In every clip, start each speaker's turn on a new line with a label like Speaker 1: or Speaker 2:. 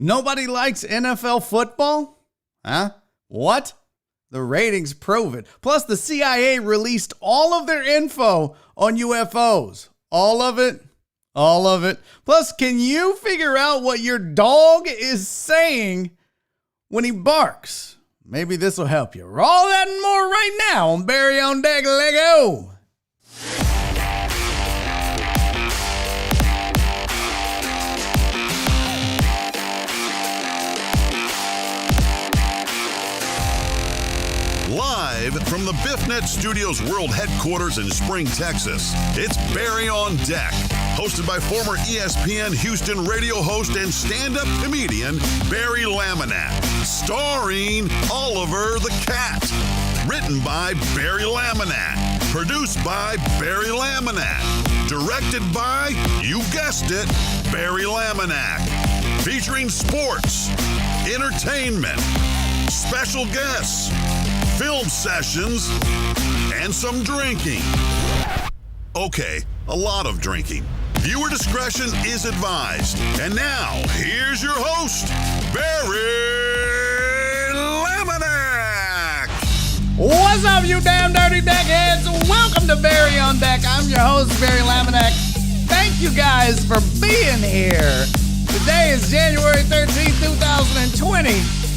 Speaker 1: Nobody likes NFL football? Huh? What? The ratings prove it. Plus, the CIA released all of their info on UFOs. All of it? All of it. Plus, can you figure out what your dog is saying when he barks? Maybe this will help you. All that and more right now on Barry on Deck. Lego.
Speaker 2: Live from the BiffNet Studios World Headquarters in Spring, Texas, it's Barry on Deck, hosted by former ESPN Houston radio host and stand-up comedian Barry Laminack, starring Oliver the Cat, written by Barry Laminack, produced by Barry Laminack, directed by, you guessed it, Barry Laminack, featuring sports, entertainment, special guests, film sessions, and some drinking. Okay, a lot of drinking. Viewer discretion is advised. And now, here's your host, Barry Laminack.
Speaker 1: What's up, you damn dirty deckheads? Welcome to Barry on Deck. I'm your host, Barry Laminack. Thank you guys for being here. Today is January 13th, 2020.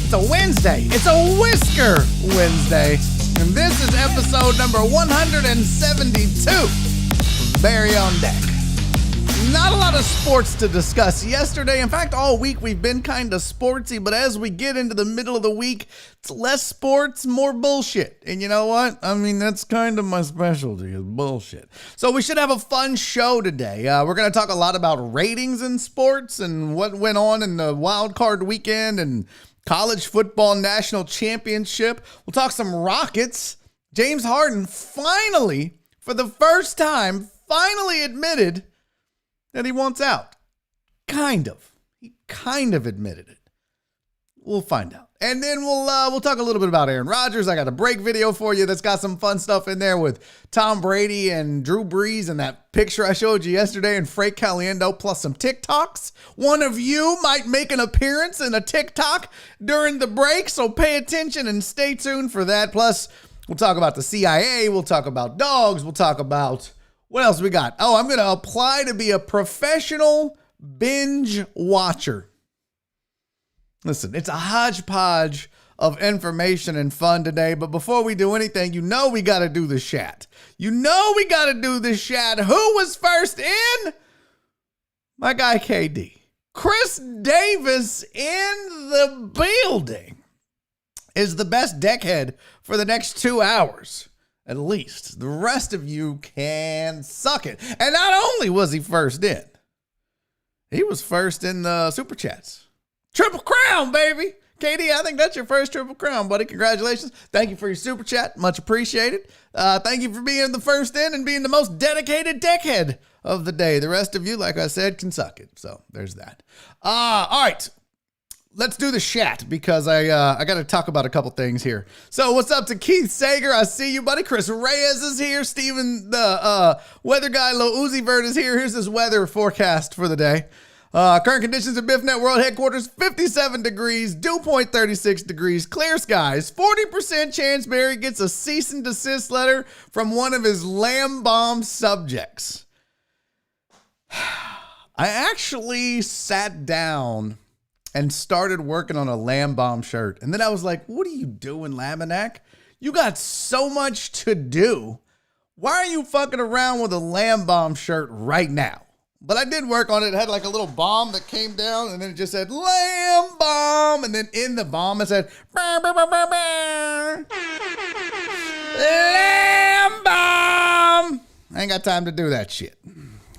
Speaker 1: It's a Wednesday. It's a Whisker Wednesday. And this is episode number 172 of Barry on Deck. Not a lot of sports to discuss yesterday. In fact, all week we've been kind of sportsy, but as we get into the middle of the week, it's less sports, more bullshit. And you know what? I mean, that's kind of my specialty, is bullshit. So we should have a fun show today. We're going to talk a lot about ratings in sports and what went on in the wild card weekend and college football national championship. We'll talk some Rockets. James Harden finally, for the first time, finally admitted that he wants out. Kind of. He kind of admitted it. We'll find out. And then we'll talk a little bit about Aaron Rodgers. I got a break video for you that's got some fun stuff in there with Tom Brady and Drew Brees and that picture I showed you yesterday and Frank Caliendo, plus some TikToks. One of you might make an appearance in a TikTok during the break, so pay attention and stay tuned for that. Plus, we'll talk about the CIA. We'll talk about dogs. We'll talk about what else we got. Oh, I'm going to apply to be a professional binge watcher. Listen, it's a hodgepodge of information and fun today, but before we do anything, you know we got to do the chat. You know we got to do the chat. Who was first in? My guy KD. Chris Davis in the building is the best deckhead for the next 2 hours, at least. The rest of you can suck it. And not only was he first in, he was first in the Super Chats. Triple Crown, baby. KD, I think that's your first Triple Crown, buddy. Congratulations. Thank you for your Super Chat. Much appreciated. Thank you for being the first in and being the most dedicated deckhead of the day. The rest of you, like I said, can suck it. So there's that. All right. Let's do the chat because I got to talk about a couple things here. So what's up to Keith Sager? I see you, buddy. Chris Reyes is here. Steven, the weather guy, Low Uzi Vert is here. Here's his weather forecast for the day. Current conditions at BiffNet World Headquarters, 57 degrees, dew point 36 degrees, clear skies, 40% chance Barry gets a cease and desist letter from one of his lamb bomb subjects. I actually sat down and started working on a lamb bomb shirt. And then I was like, what are you doing, Laminack? You got so much to do. Why are you fucking around with a lamb bomb shirt right now? But I did work on it. It had like a little bomb that came down, and then it just said, lamb bomb. And then in the bomb, it said, bah, bah, bah, bah, bah. Lamb bomb. I ain't got time to do that shit.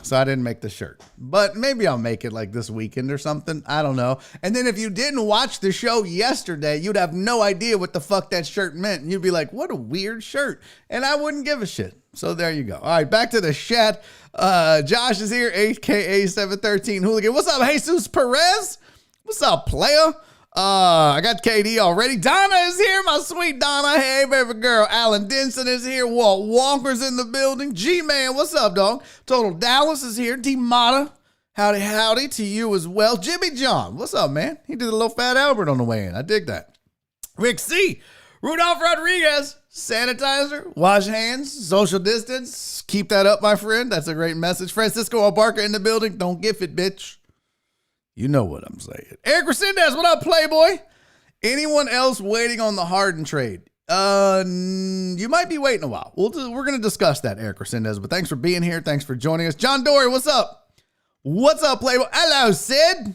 Speaker 1: So I didn't make the shirt. But maybe I'll make it like this weekend or something. I don't know. And then if you didn't watch the show yesterday, you'd have no idea what the fuck that shirt meant. And you'd be like, what a weird shirt. And I wouldn't give a shit. So there you go. All right, back to the chat. Josh is here, aka 713 Hooligan. What's up, Jesus Perez? What's up, player? I got KD already. Donna is here, my sweet Donna. Hey, baby girl. Alan Denson is here. Walt Walker's in the building. G-Man, what's up, dog? Total Dallas is here. D-Mata. Howdy, howdy to you as well. Jimmy John, what's up, man? He did a little Fat Albert on the way in. I dig that. Rick C. Rudolph Rodriguez, sanitizer, wash hands, social distance. Keep that up, my friend. That's a great message. Francisco Albarca in the building. Don't gif it, bitch. You know what I'm saying. Eric Resendez, what up, Playboy? Anyone else waiting on the Harden trade? You might be waiting a while. We're going to discuss that, Eric Resendez, but thanks for being here. Thanks for joining us. John Dory, what's up? What's up, Playboy? Hello, Sid.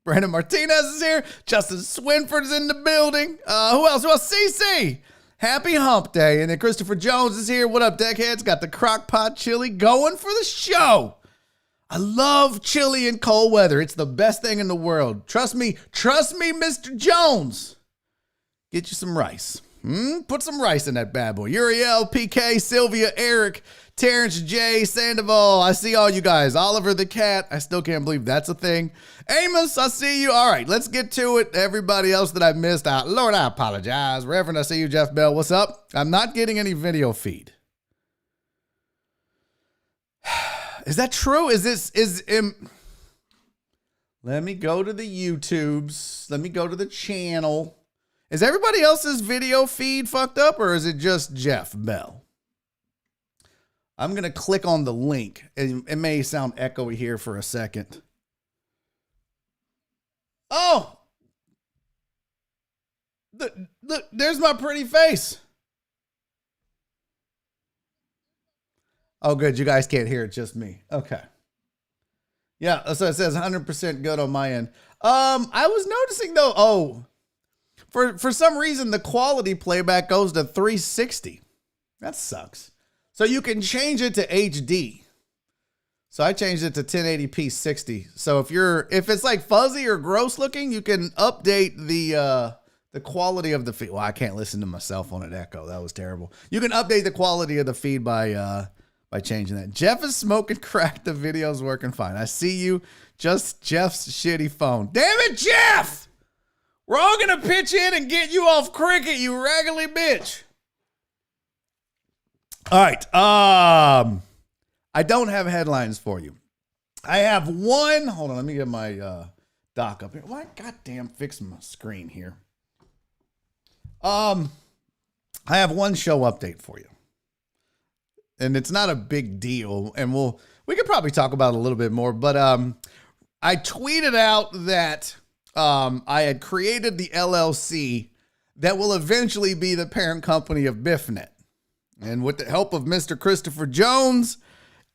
Speaker 1: Brandon Martinez is here. Justin Swinford's in the building. Who else? CC. Happy hump day. And then Christopher Jones is here. What up, deckheads? Got the crock pot chili going for the show. I love chili in cold weather. It's the best thing in the world. Trust me, Mr. Jones. Get you some rice. Put some rice in that bad boy. Uriel, PK, Sylvia, Eric, Terrence J, Sandoval. I see all you guys. Oliver the cat. I still can't believe that's a thing. Amos, I see you. All right, let's get to it. Everybody else that I missed out. Lord, I apologize. Reverend, I see you. Jeff Bell, what's up? I'm not getting any video feed. Is that true? Let me go to the YouTubes. Let me go to the channel. Is everybody else's video feed fucked up, or is it just Jeff Bell? I'm going to click on the link. It may sound echoey here for a second. Oh! Look, there's my pretty face. Oh, good. You guys can't hear it, just me. Okay. Yeah, so it says 100% good on my end. I was noticing, though, for some reason, the quality playback goes to 360. That sucks. So you can change it to HD. So I changed it to 1080p 60. So if it's like fuzzy or gross looking, you can update the quality of the feed. Well, I can't listen to myself on an echo. That was terrible. You can update the quality of the feed by changing that. Jeff is smoking crack. The video's working fine. I see you. Just Jeff's shitty phone. Damn it, Jeff! We're all going to pitch in and get you off cricket, you raggedy bitch. All right. I don't have headlines for you. I have one. Hold on. Let me get my doc up here. Why? Goddamn, fixing my screen here. I have one show update for you. And it's not a big deal. And we could probably talk about it a little bit more. But I tweeted out that I had created the LLC that will eventually be the parent company of BiffNet. And with the help of Mr. Christopher Jones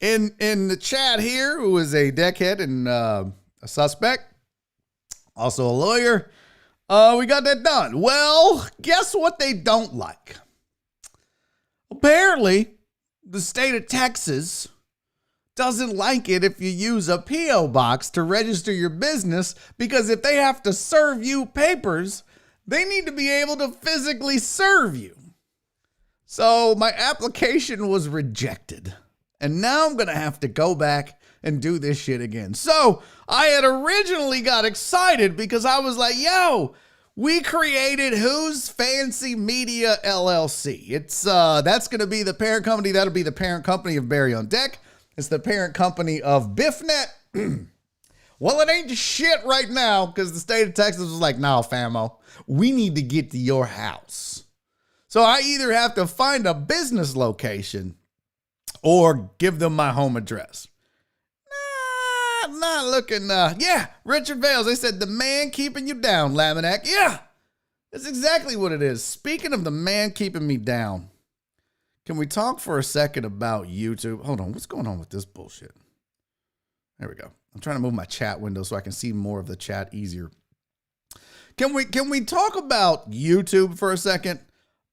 Speaker 1: in the chat here, who is a deckhead and a suspect, also a lawyer, we got that done. Well, guess what they don't like? Apparently, the state of Texas doesn't like it if you use a P.O. box to register your business, because if they have to serve you papers, they need to be able to physically serve you. So my application was rejected, and now I'm going to have to go back and do this shit again. So I had originally got excited because I was like, yo, we created Who's Fancy Media LLC. It's that's going to be the parent company. That'll be the parent company of Barry on Deck. It's the parent company of BiffNet. Well, it ain't shit right now because the state of Texas was like, no, famo, we need to get to your house. So I either have to find a business location or give them my home address. Nah, not looking. Yeah, Richard Vales, they said the man keeping you down, Laminack. Yeah, that's exactly what it is. Speaking of the man keeping me down, can we talk for a second about YouTube? Hold on, what's going on with this bullshit? There we go. I'm trying to move my chat window so I can see more of the chat easier. Can we talk about YouTube for a second?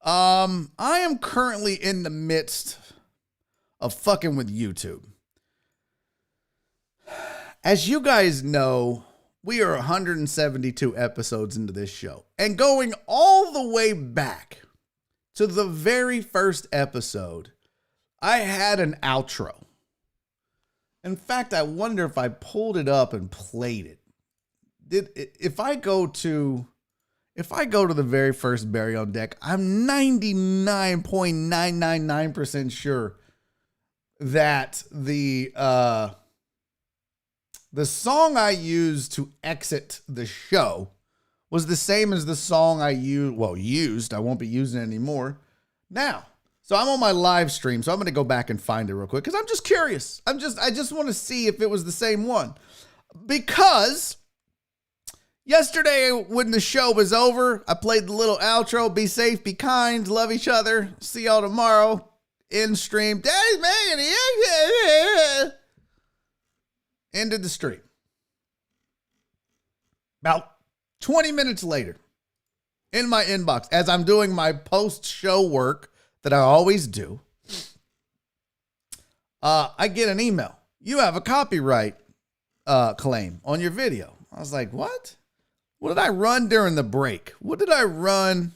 Speaker 1: I am currently in the midst of fucking with YouTube. As you guys know, we are 172 episodes into this show, and going all the way back to the very first episode, I had an outro. In fact, I wonder if I pulled it up and played it. If I go to the very first Barry on Deck, I'm 99.999% sure that the song I used to exit the show was the same as the song I used. I won't be using it anymore now. So I'm on my live stream, so I'm going to go back and find it real quick because I'm just curious. I just want to see if it was the same one. Because yesterday when the show was over, I played the little outro, be safe, be kind, love each other, see y'all tomorrow, end stream. Daddy's man, ended the stream. About 20 minutes later, in my inbox, as I'm doing my post-show work that I always do, I get an email. You have a copyright claim on your video. I was like, what? What did I run during the break? What did I run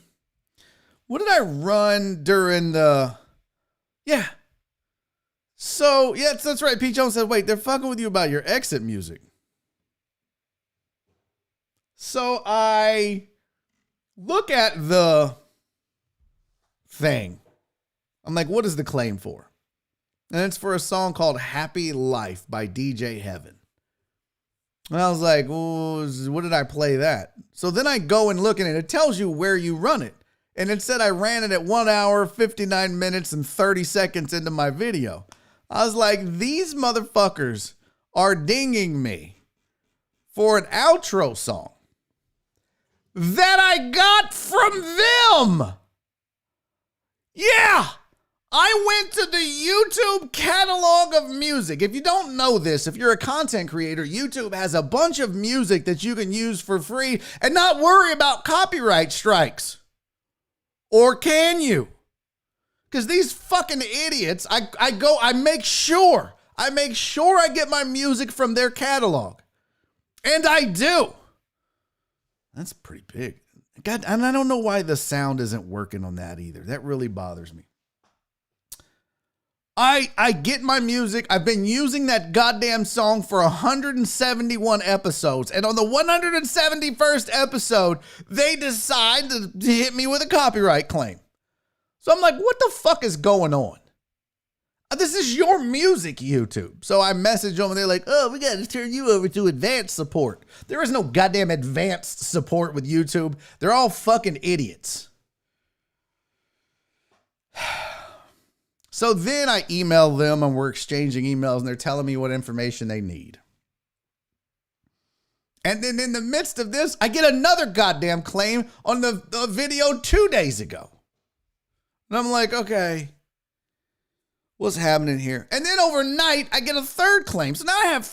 Speaker 1: during the... Yeah. So, yeah, that's right. Pete Jones said, wait, they're fucking with you about your exit music. So I look at the thing. I'm like, what is the claim for? And it's for a song called Happy Life by DJ Heaven. And I was like, well, what did I play that? So then I go and look, and it tells you where you run it. And it said I ran it at 1 hour, 59 minutes, and 30 seconds into my video. I was like, these motherfuckers are dinging me for an outro song that I got from them. Yeah. I went to the YouTube catalog of music. If you don't know this, if you're a content creator, YouTube has a bunch of music that you can use for free and not worry about copyright strikes. Or can you? Because these fucking idiots, I make sure I get my music from their catalog. And I do. That's pretty big. God, and I don't know why the sound isn't working on that either. That really bothers me. I get my music. I've been using that goddamn song for 171 episodes. And on the 171st episode, they decide to hit me with a copyright claim. So I'm like, what the fuck is going on? This is your music, YouTube. So I message them and they're like, oh, we got to turn you over to advanced support. There is no goddamn advanced support with YouTube. They're all fucking idiots. So then I email them and we're exchanging emails and they're telling me what information they need. And then in the midst of this, I get another goddamn claim on the video 2 days ago. And I'm like, okay, what's happening here? And then overnight, I get a third claim. So now I have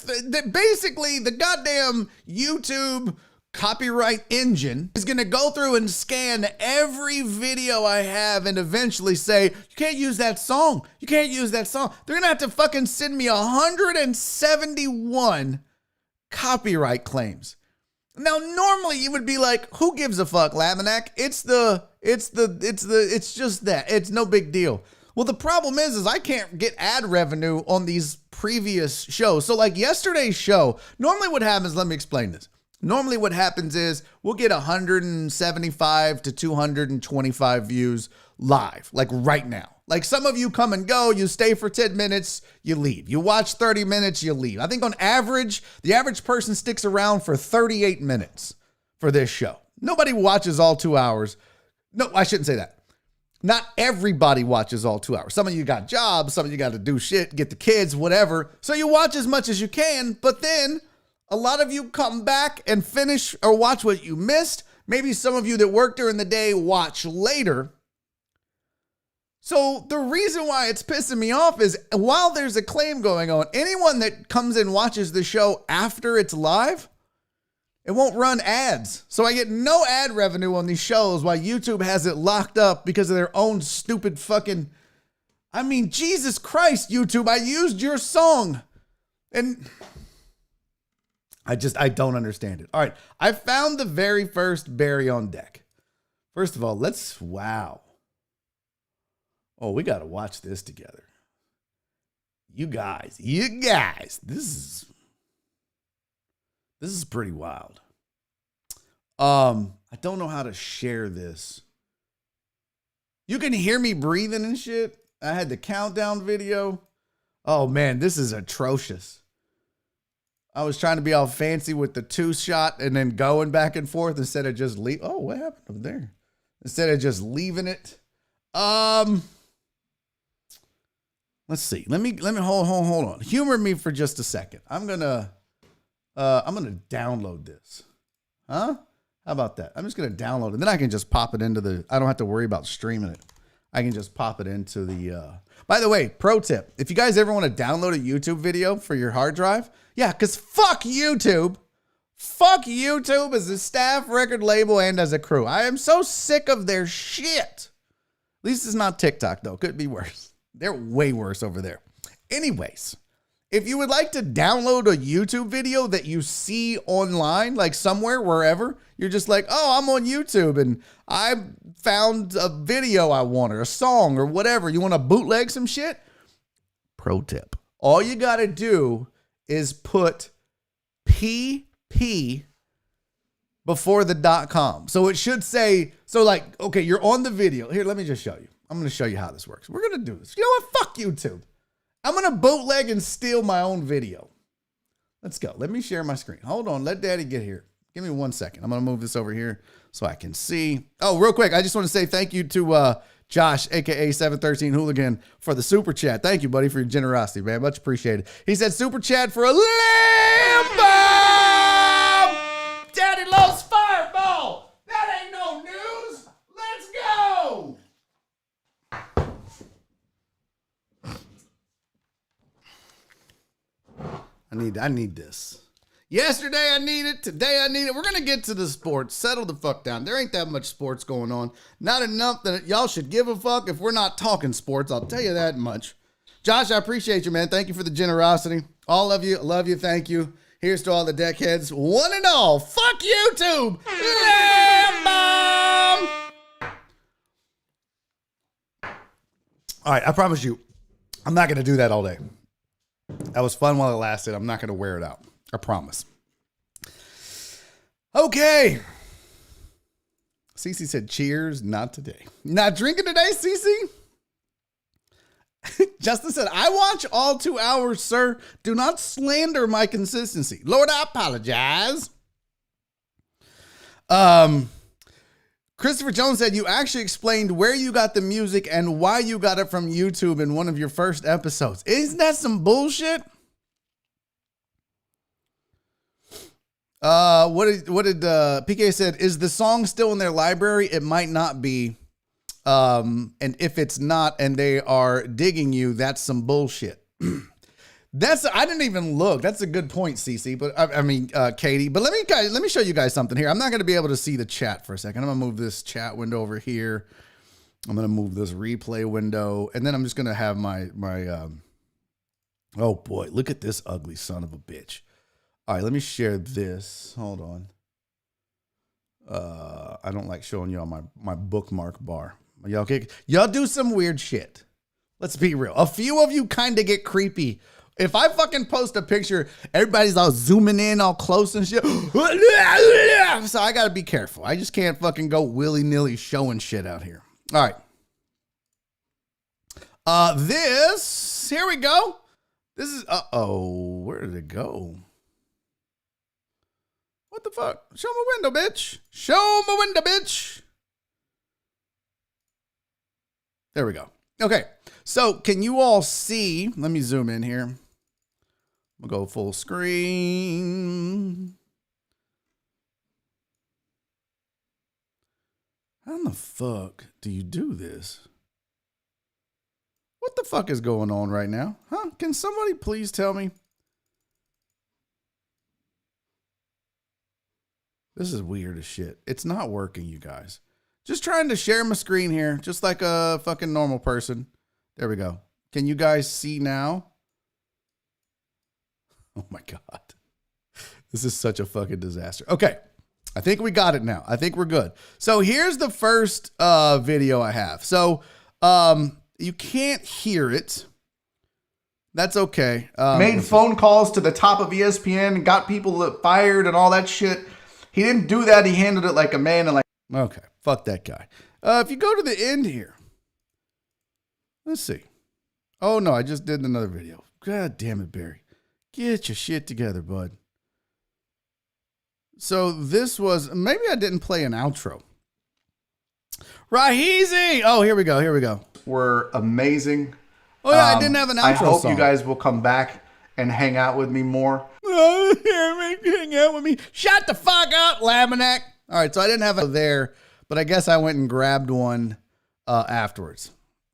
Speaker 1: basically the goddamn YouTube copyright engine is going to go through and scan every video I have and eventually say, you can't use that song. You can't use that song. They're going to have to fucking send me 171 copyright claims. Now, normally you would be like, who gives a fuck, Laminack? It's just that. It's no big deal. Well, the problem is I can't get ad revenue on these previous shows. So like yesterday's show, normally what happens, let me explain this. Normally what happens is we'll get 175 to 225 views live, like right now. Like some of you come and go, you stay for 10 minutes, you leave. You watch 30 minutes, you leave. I think on average, the average person sticks around for 38 minutes for this show. Nobody watches all 2 hours. No, I shouldn't say that. Not everybody watches all 2 hours. Some of you got jobs, some of you got to do shit, get the kids, whatever. So you watch as much as you can, but then a lot of you come back and finish or watch what you missed. Maybe some of you that work during the day watch later. So the reason why it's pissing me off is while there's a claim going on, anyone that comes and watches the show after it's live, it won't run ads. So I get no ad revenue on these shows while YouTube has it locked up because of their own stupid fucking... I mean, Jesus Christ, YouTube, I used your song. And I don't understand it. All right, I found the very first Barry on Deck. First of all, wow. Oh, we got to watch this together. You guys, this is pretty wild. I don't know how to share this. You can hear me breathing and shit. I had the countdown video. Oh man, this is atrocious. I was trying to be all fancy with the 2-shot and then going back and forth instead of just leave. Oh, what happened over there? Instead of just leaving it. Let's see. Let me hold on. Humor me for just a second. I'm gonna download this. Huh? How about that? I'm just gonna download it. Then I can just pop it into the. I don't have to worry about streaming it. I can just pop it into the. By the way, pro tip: if you guys ever want to download a YouTube video for your hard drive, yeah, because fuck YouTube. Fuck YouTube as a staff, record label, and as a crew. I am so sick of their shit. At least it's not TikTok, though. Could be worse. They're way worse over there. Anyways, if you would like to download a YouTube video that you see online, like somewhere, wherever, you're just like, oh, I'm on YouTube and I found a video I want or a song or whatever. You want to bootleg some shit? Pro tip. All you got to do is put PP before the .com. So it should say, so like, okay, you're on the video. Here, let me just show you. I'm going to show you how this works. We're going to do this. You know what? Fuck YouTube. I'm going to bootleg and steal my own video. Let's go. Let me share my screen. Hold on. Let Daddy get here. Give me 1 second. I'm going to move this over here so I can see. Oh, real quick. I just want to say thank you to Josh, a.k.a. 713 Hooligan, for the super chat. Thank you, buddy, for your generosity, man. Much appreciated. He said super chat for a Lambo! Daddy loves Fireball! That ain't no news! Let's go! I need this. Yesterday I need it. Today I need it. We're going to get to the sports. Settle the fuck down. There ain't that much sports going on. Not enough that y'all should give a fuck if we're not talking sports. I'll tell you that much. Josh, I appreciate you, man. Thank you for the generosity. All of you, love you. Thank you. Here's to all the deckheads. One and all. Fuck YouTube. Lamb. All right, I promise you, I'm not going to do that all day. That was fun while it lasted. I'm not going to wear it out. I promise. Okay. Cece said, cheers, not today. Not drinking today, Cece? Justin said, I watch all 2 hours, sir. Do not slander my consistency. Lord, I apologize. Christopher Jones said, you actually explained where you got the music and why you got it from YouTube in one of your first episodes. Isn't that some bullshit? What did PK said, is the song still in their library? It might not be. And if it's not, and they are digging you, that's some bullshit. I didn't even look. That's a good point, Cece. But I mean, Katie. But let me show you guys something here. I'm not going to be able to see the chat for a second. I'm going to move this chat window over here. I'm going to move this replay window, and then I'm just going to have my. Oh boy, look at this ugly son of a bitch. All right, let me share this. Hold on. I don't like showing y'all my bookmark bar. Y'all okay? Y'all do some weird shit. Let's be real. A few of you kind of get creepy. If I fucking post a picture, everybody's all zooming in all close and shit. So I got to be careful. I just can't fucking go willy-nilly showing shit out here. All right. Here we go. This is, where did it go? What the fuck? Show my window, bitch. Show my window, bitch. There we go. Okay. So can you all see? Let me zoom in here. We'll go full screen. How in the fuck do you do this? What the fuck is going on right now? Huh? Can somebody please tell me? This is weird as shit. It's not working, you guys. Just trying to share my screen here, just like a fucking normal person. There we go. Can you guys see now? Oh my God. This is such a fucking disaster. Okay. I think we got it now. I think we're good. So here's the first video I have. So you can't hear it. That's okay. Made phone calls to the top of ESPN, got people fired and all that shit. He didn't do that. He handled it like a man and like. Okay, fuck that guy. If you go to the end here, let's see. Oh no, I just did another video. God damn it, Barry. Get your shit together, bud. So this was, maybe I didn't play an outro. Rahizi. Oh, here we go.
Speaker 3: Were amazing.
Speaker 1: Oh yeah, I didn't have an outro
Speaker 3: I hope
Speaker 1: song.
Speaker 3: you guys will come back and hang out with me more.
Speaker 1: Hang out with me. Shut the fuck up, Laminack. All right, so I didn't have it there, but I guess I went and grabbed one afterwards.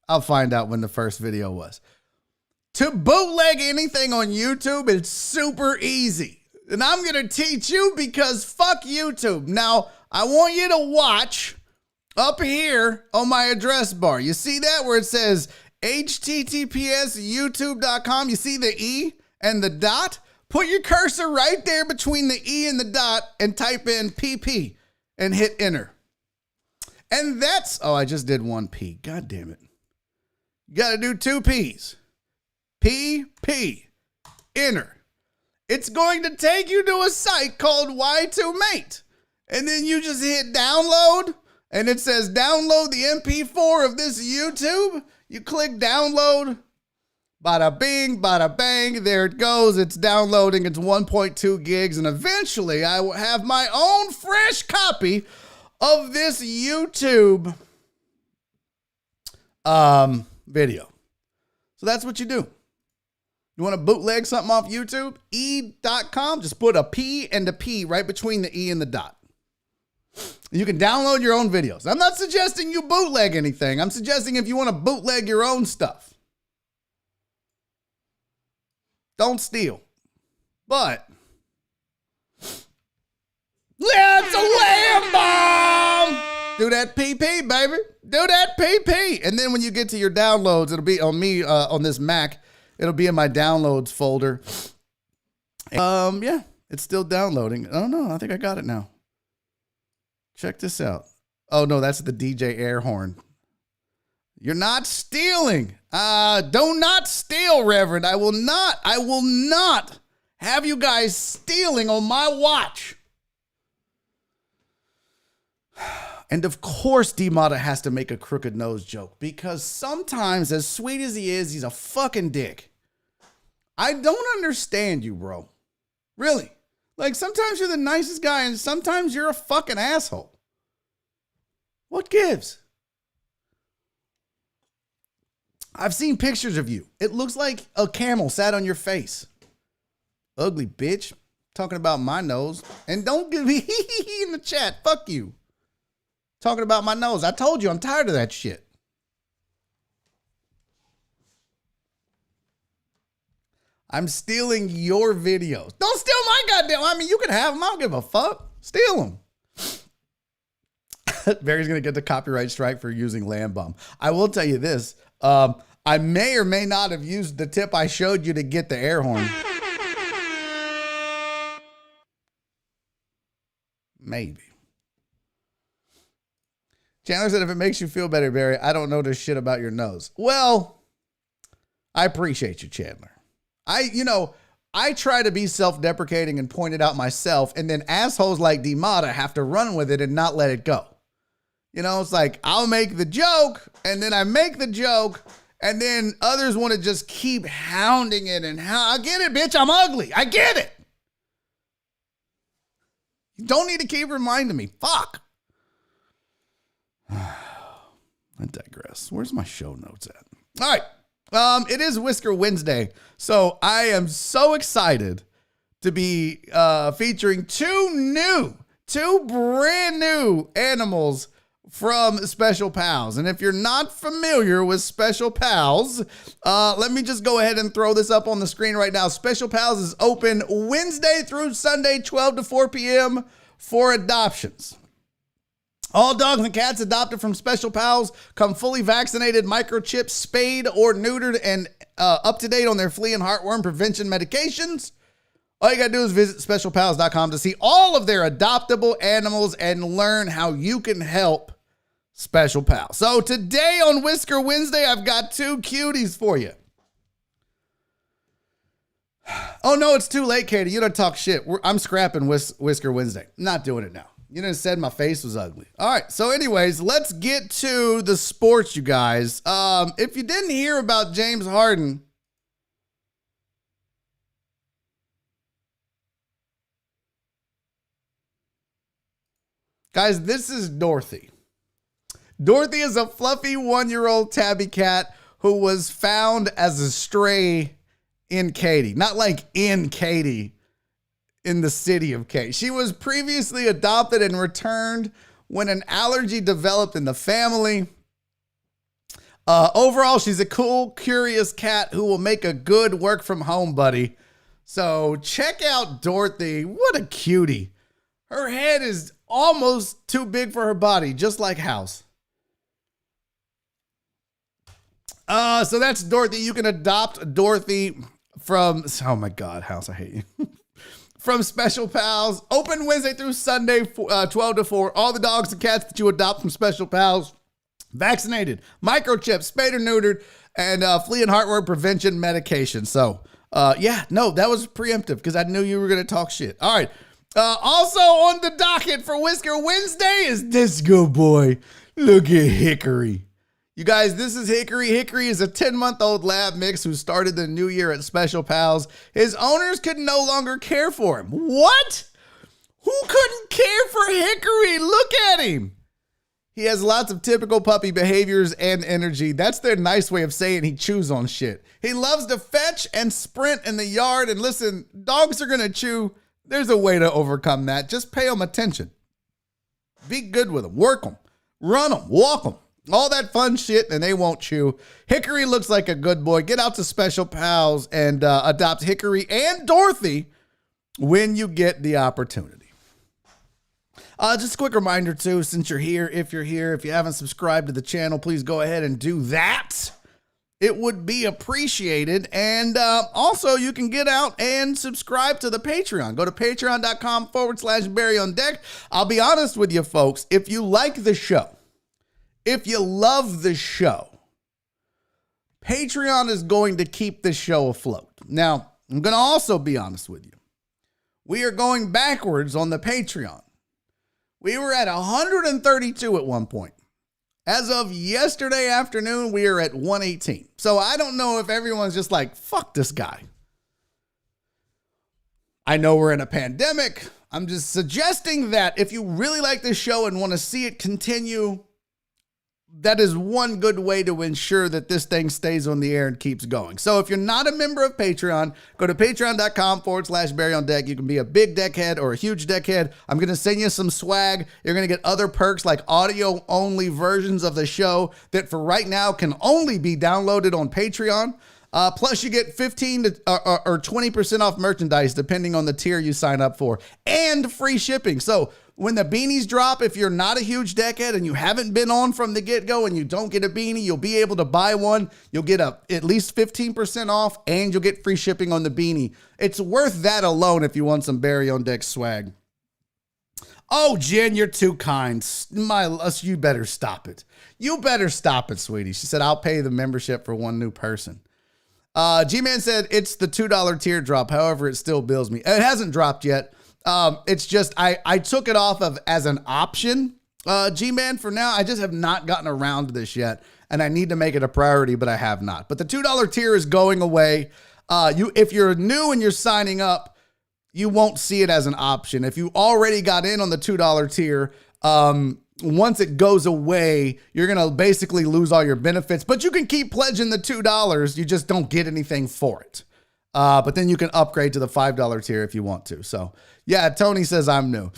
Speaker 1: I'll find out when the first video was. To bootleg anything on YouTube, it's super easy. And I'm going to teach you because fuck YouTube. Now, I want you to watch up here on my address bar. You see that where it says https youtube.com? You see the E and the dot? Put your cursor right there between the E and the dot and type in PP and hit enter. And that's, oh, I just did one P. God damn it. You got to do two P's. PP, enter. It's going to take you to a site called Y2Mate. And then you just hit download, and it says download the MP4 of this YouTube. You click download, bada bing, bada bang, there it goes. It's downloading, it's 1.2 gigs, and eventually I will have my own fresh copy of this YouTube video. So that's what you do. You want to bootleg something off YouTube? E.com. Just put a P and a P right between the E and the dot. You can download your own videos. I'm not suggesting you bootleg anything. I'm suggesting if you want to bootleg your own stuff. Don't steal. But that's a lamb bomb. Do that PP, baby. Do that PP. And then when you get to your downloads, it'll be on me on this Mac. It'll be in my downloads folder. Yeah, it's still downloading. Oh no, I think I got it now. Check this out. Oh no, that's the DJ air horn. You're not stealing. Do not steal, Reverend. I will not have you guys stealing on my watch. And of course, D-Mata has to make a crooked nose joke because sometimes, as sweet as he is, he's a fucking dick. I don't understand you, bro. Really. Like, sometimes you're the nicest guy and sometimes you're a fucking asshole. What gives? I've seen pictures of you. It looks like a camel sat on your face. Ugly bitch. Talking about my nose. And don't give me in the chat. Fuck you. Talking about my nose. I told you I'm tired of that shit. I'm stealing your videos. Don't steal my goddamn. I mean, you can have them. I don't give a fuck. Steal them. Barry's going to get the copyright strike for using lamb bomb. I will tell you this. I may or may not have used the tip I showed you to get the air horn. Maybe. Chandler said, if it makes you feel better, Barry, I don't know this shit about your nose. Well, I appreciate you, Chandler. I try to be self-deprecating and point it out myself, and then assholes like D-Mata have to run with it and not let it go. You know, it's like, I'll make the joke, and then I make the joke, and then others want to just keep hounding it, and I get it, bitch, I'm ugly. I get it. You don't need to keep reminding me. Fuck. I digress. Where's my show notes at? All right. It is Whisker Wednesday, so I am so excited to be featuring two brand new animals from Special Pals. And if you're not familiar with Special Pals, let me just go ahead and throw this up on the screen right now. Special Pals is open Wednesday through Sunday, 12 to 4 p.m. for adoptions. All dogs and cats adopted from Special Pals come fully vaccinated, microchipped, spayed, or neutered, and up to date on their flea and heartworm prevention medications. All you got to do is visit specialpals.com to see all of their adoptable animals and learn how you can help Special Pals. So today on Whisker Wednesday, I've got two cuties for you. Oh, no, it's too late, Katie. You don't talk shit. I'm scrapping Whisker Wednesday. Not doing it now. You done said my face was ugly. All right. So anyways, let's get to the sports, you guys. If you didn't hear about James Harden, Guys, this is Dorothy. Dorothy is a fluffy 1-year-old tabby cat who was found as a stray in Katy. Not like in Katy, in the city of Katy. She was previously adopted and returned when an allergy developed in the family. Overall, she's a cool, curious cat who will make a good work from home buddy. So check out Dorothy. What a cutie. Her head is almost too big for her body, just like House. So that's Dorothy. You can adopt Dorothy from, oh my God, House, I hate you. From Special Pals. Open Wednesday through Sunday, 12 to 4. All the dogs and cats that you adopt from Special Pals, vaccinated, microchipped, spayed or neutered, and flea and heartworm prevention medication. So, that was preemptive because I knew you were going to talk shit. All right. Also on the docket for Whisker Wednesday is this good boy. Look at Hickory. You guys, this is Hickory. Hickory is a 10-month-old lab mix who started the new year at Special Pals. His owners could no longer care for him. What? Who couldn't care for Hickory? Look at him. He has lots of typical puppy behaviors and energy. That's their nice way of saying he chews on shit. He loves to fetch and sprint in the yard. And listen, dogs are going to chew. There's a way to overcome that. Just pay them attention. Be good with them. Work them. Run them. Walk them. All that fun shit, and they won't chew. Hickory looks like a good boy. Get out to Special Pals and adopt Hickory and Dorothy when you get the opportunity. Just a quick reminder, too, since you're here, if you haven't subscribed to the channel, please go ahead and do that. It would be appreciated. And also, you can get out and subscribe to the Patreon. Go to patreon.com/Barry on Deck. I'll be honest with you, folks. If you like the show, if you love the show, Patreon is going to keep the show afloat. Now, I'm going to also be honest with you. We are going backwards on the Patreon. We were at 132 at one point. As of yesterday afternoon, we are at 118. So I don't know if everyone's just like, fuck this guy. I know we're in a pandemic. I'm just suggesting that if you really like this show and want to see it continue, that is one good way to ensure that this thing stays on the air and keeps going. So if you're not a member of Patreon, go to patreon.com/Barry on Deck. You can be a big deckhead or a huge deckhead. I'm going to send you some swag. You're going to get other perks like audio only versions of the show that for right now can only be downloaded on Patreon. Plus you get 15 or 20% off merchandise depending on the tier you sign up for, and free shipping. So when the beanies drop, if you're not a huge deckhead and you haven't been on from the get-go and you don't get a beanie, you'll be able to buy one. You'll get at least 15% off, and you'll get free shipping on the beanie. It's worth that alone if you want some Barry on Deck swag. Oh, Jen, you're too kind. You better stop it. You better stop it, sweetie. She said, I'll pay the membership for one new person. G-Man said, it's the $2 tier drop. However, it still bills me. It hasn't dropped yet. It's just, I took it off of as an option, G-Man, for now. I just have not gotten around to this yet, and I need to make it a priority, but I have not. But the $2 tier is going away. If you're new and you're signing up, you won't see it as an option. If you already got in on the $2 tier, once it goes away, you're going to basically lose all your benefits, but you can keep pledging the $2. You just don't get anything for it. But then you can upgrade to the $5 tier if you want to. So yeah, Tony says I'm new.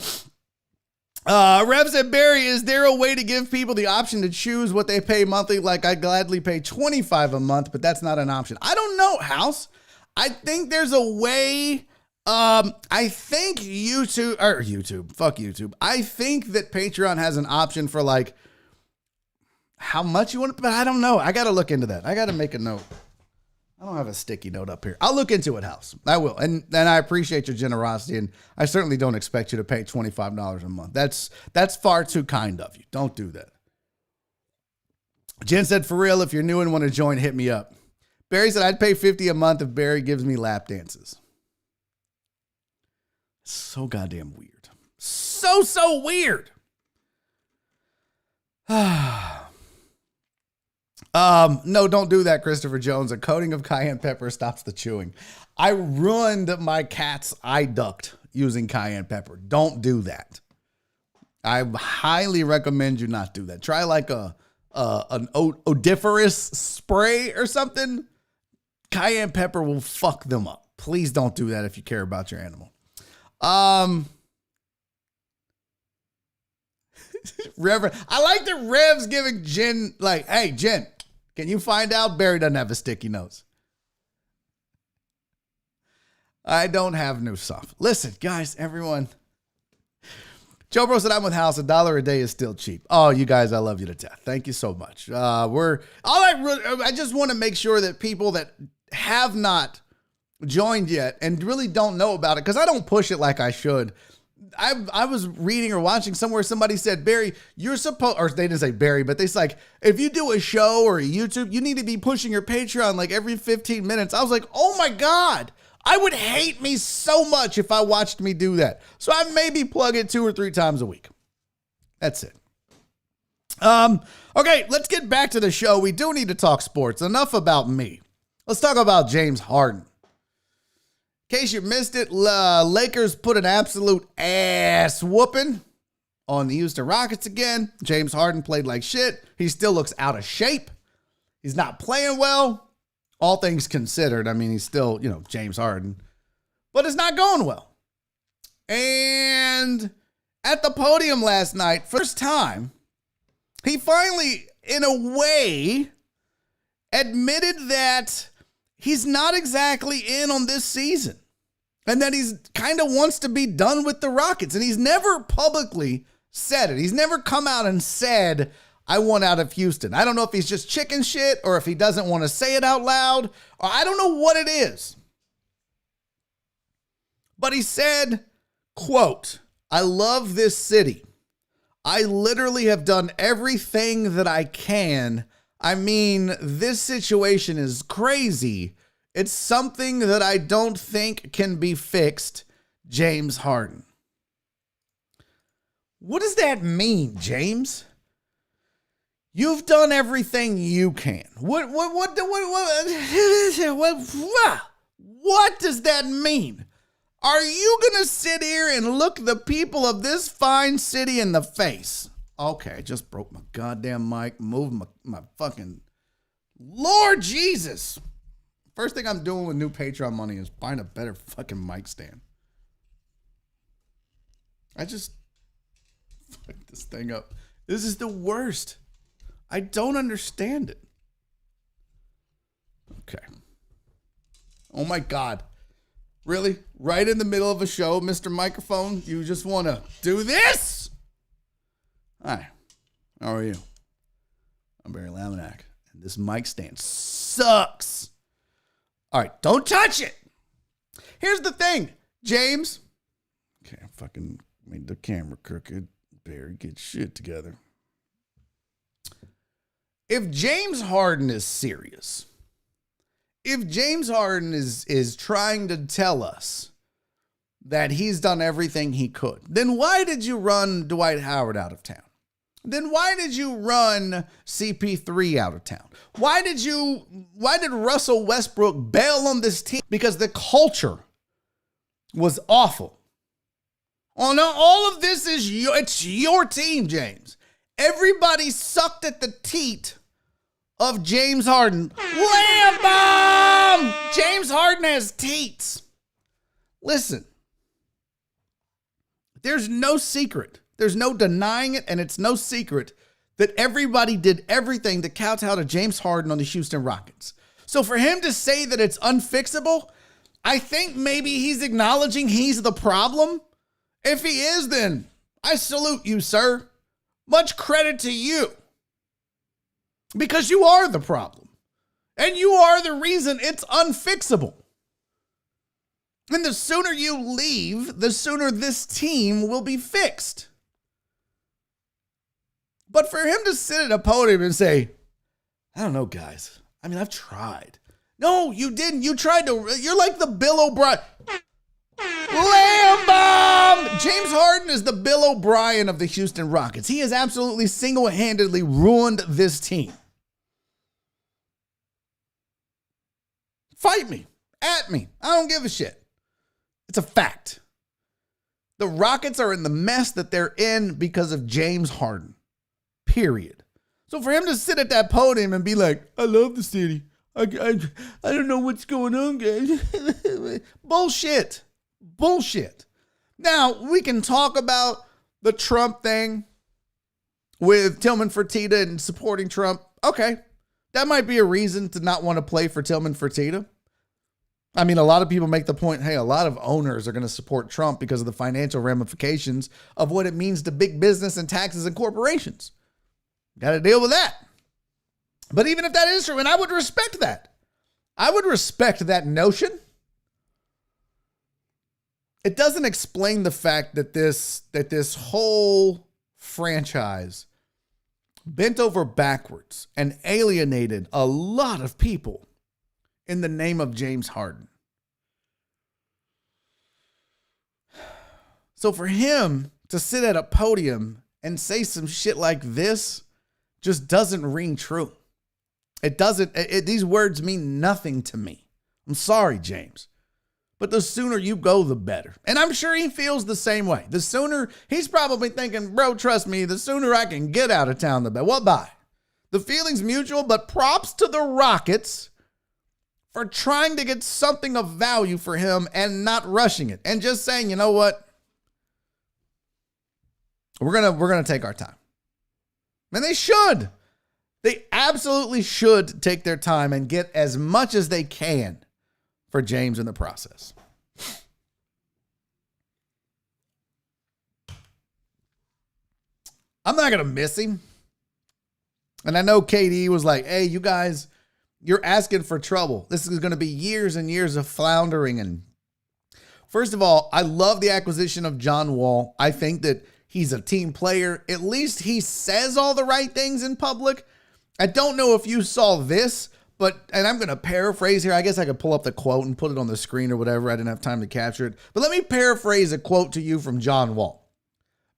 Speaker 1: Rev said, Barry, is there a way to give people the option to choose what they pay monthly? Like I gladly pay $25 a month, but that's not an option. I don't know, House. I think there's a way. I think YouTube, fuck YouTube. I think that Patreon has an option for like how much you want, but I don't know. I got to look into that. I got to make a note. I don't have a sticky note up here. I'll look into it, House. I will. And I appreciate your generosity, and I certainly don't expect you to pay $25 a month. That's far too kind of you. Don't do that. Jen said, for real, if you're new and want to join, hit me up. Barry said, I'd pay $50 a month if Barry gives me lap dances. So goddamn weird. So weird. No, don't do that, Christopher Jones. A coating of cayenne pepper stops the chewing. I ruined my cat's eye duct using cayenne pepper. Don't do that. I highly recommend you not do that. Try like an odoriferous spray or something. Cayenne pepper will fuck them up. Please don't do that if you care about your animal. Reverend, I like that Rev's giving Jen, like, hey, Jen, can you find out Barry doesn't have a sticky nose? I don't have new stuff. Listen, guys, everyone. Joe Bro said I'm with House. $1 a day is still cheap. Oh, you guys, I love you to death. Thank you so much. I just want to make sure that people that have not joined yet and really don't know about it, because I don't push it like I should. I was reading or watching somewhere, somebody said, Barry, you're supposed, or they didn't say Barry, but they like, if you do a show or a YouTube, you need to be pushing your Patreon like every 15 minutes. I was like, oh my God, I would hate me so much if I watched me do that. So I maybe plug it 2 or 3 times a week. That's it. Okay, let's get back to the show. We do need to talk sports. Enough about me. Let's talk about James Harden. In case you missed it, Lakers put an absolute ass whooping on the Houston Rockets again. James Harden played like shit. He still looks out of shape. He's not playing well. All things considered, I mean, he's still, James Harden. But it's not going well. And at the podium last night, first time, he finally, in a way, admitted that he's not exactly in on this season and that he's kind of wants to be done with the Rockets. And he's never publicly said it. He's never come out and said, I want out of Houston. I don't know if he's just chicken shit or if he doesn't want to say it out loud, or I don't know what it is. But he said, quote, I love this city. I literally have done everything that I can. I mean, this situation is crazy. It's something that I don't think can be fixed. James Harden. What does that mean, James? You've done everything you can. What does that mean? Are you going to sit here and look the people of this fine city in the face? Okay, I just broke my goddamn mic, moved my fucking... Lord Jesus! First thing I'm doing with new Patreon money is find a better fucking mic stand. I just fucked this thing up. This is the worst. I don't understand it. Okay. Oh my God. Really? Right in the middle of a show, Mr. Microphone, you just want to do this? Hi. How are you? I'm Barry Laminack, and this mic stand sucks. All right, don't touch it. Here's the thing, James. Okay, I fucking made the camera crooked. Barry, get shit together. If James Harden is serious, if James Harden is trying to tell us that he's done everything he could, then why did you run Dwight Howard out of town? Then why did you run CP3 out of town? Why did Russell Westbrook bail on this team? Because the culture was awful. Oh no, all of this is it's your team, James. Everybody sucked at the teat of James Harden. Lamb bomb! James Harden has teats. Listen, there's no secret. There's no denying it, and it's no secret that everybody did everything to kowtow to James Harden on the Houston Rockets. So for him to say that it's unfixable, I think maybe he's acknowledging he's the problem. If he is, then I salute you, sir. Much credit to you. Because you are the problem. And you are the reason it's unfixable. And the sooner you leave, the sooner this team will be fixed. But for him to sit at a podium and say, I don't know, guys. I mean, I've tried. No, you didn't. You tried to. You're like the Bill O'Brien. Lamb bomb! James Harden is the Bill O'Brien of the Houston Rockets. He has absolutely single-handedly ruined this team. Fight me. At me. I don't give a shit. It's a fact. The Rockets are in the mess that they're in because of James Harden. Period. So for him to sit at that podium and be like, I love the city. I don't know what's going on, guys. Bullshit. Bullshit. Now, we can talk about the Trump thing with Tillman Fertitta and supporting Trump. Okay. That might be a reason to not want to play for Tillman Fertitta. I mean, a lot of people make the point, hey, a lot of owners are going to support Trump because of the financial ramifications of what it means to big business and taxes and corporations. Got to deal with that. But even if that is true, and I would respect that. I would respect that notion. It doesn't explain the fact that this whole franchise bent over backwards and alienated a lot of people in the name of James Harden. So for him to sit at a podium and say some shit like this just doesn't ring true. It doesn't. These words mean nothing to me. I'm sorry, James. But the sooner you go, the better. And I'm sure he feels the same way. The sooner, he's probably thinking, bro, trust me, the sooner I can get out of town, the better. What bye? The feeling's mutual, but props to the Rockets for trying to get something of value for him and not rushing it. And just saying, you know what? We're gonna take our time. And they should. They absolutely should take their time and get as much as they can for James in the process. I'm not going to miss him. And I know KD was like, hey, you guys, you're asking for trouble. This is going to be years and years of floundering. And first of all, I love the acquisition of John Wall. I think that he's a team player. At least he says all the right things in public. I don't know if you saw this, and I'm going to paraphrase here. I guess I could pull up the quote and put it on the screen or whatever. I didn't have time to capture it. But let me paraphrase a quote to you from John Wall.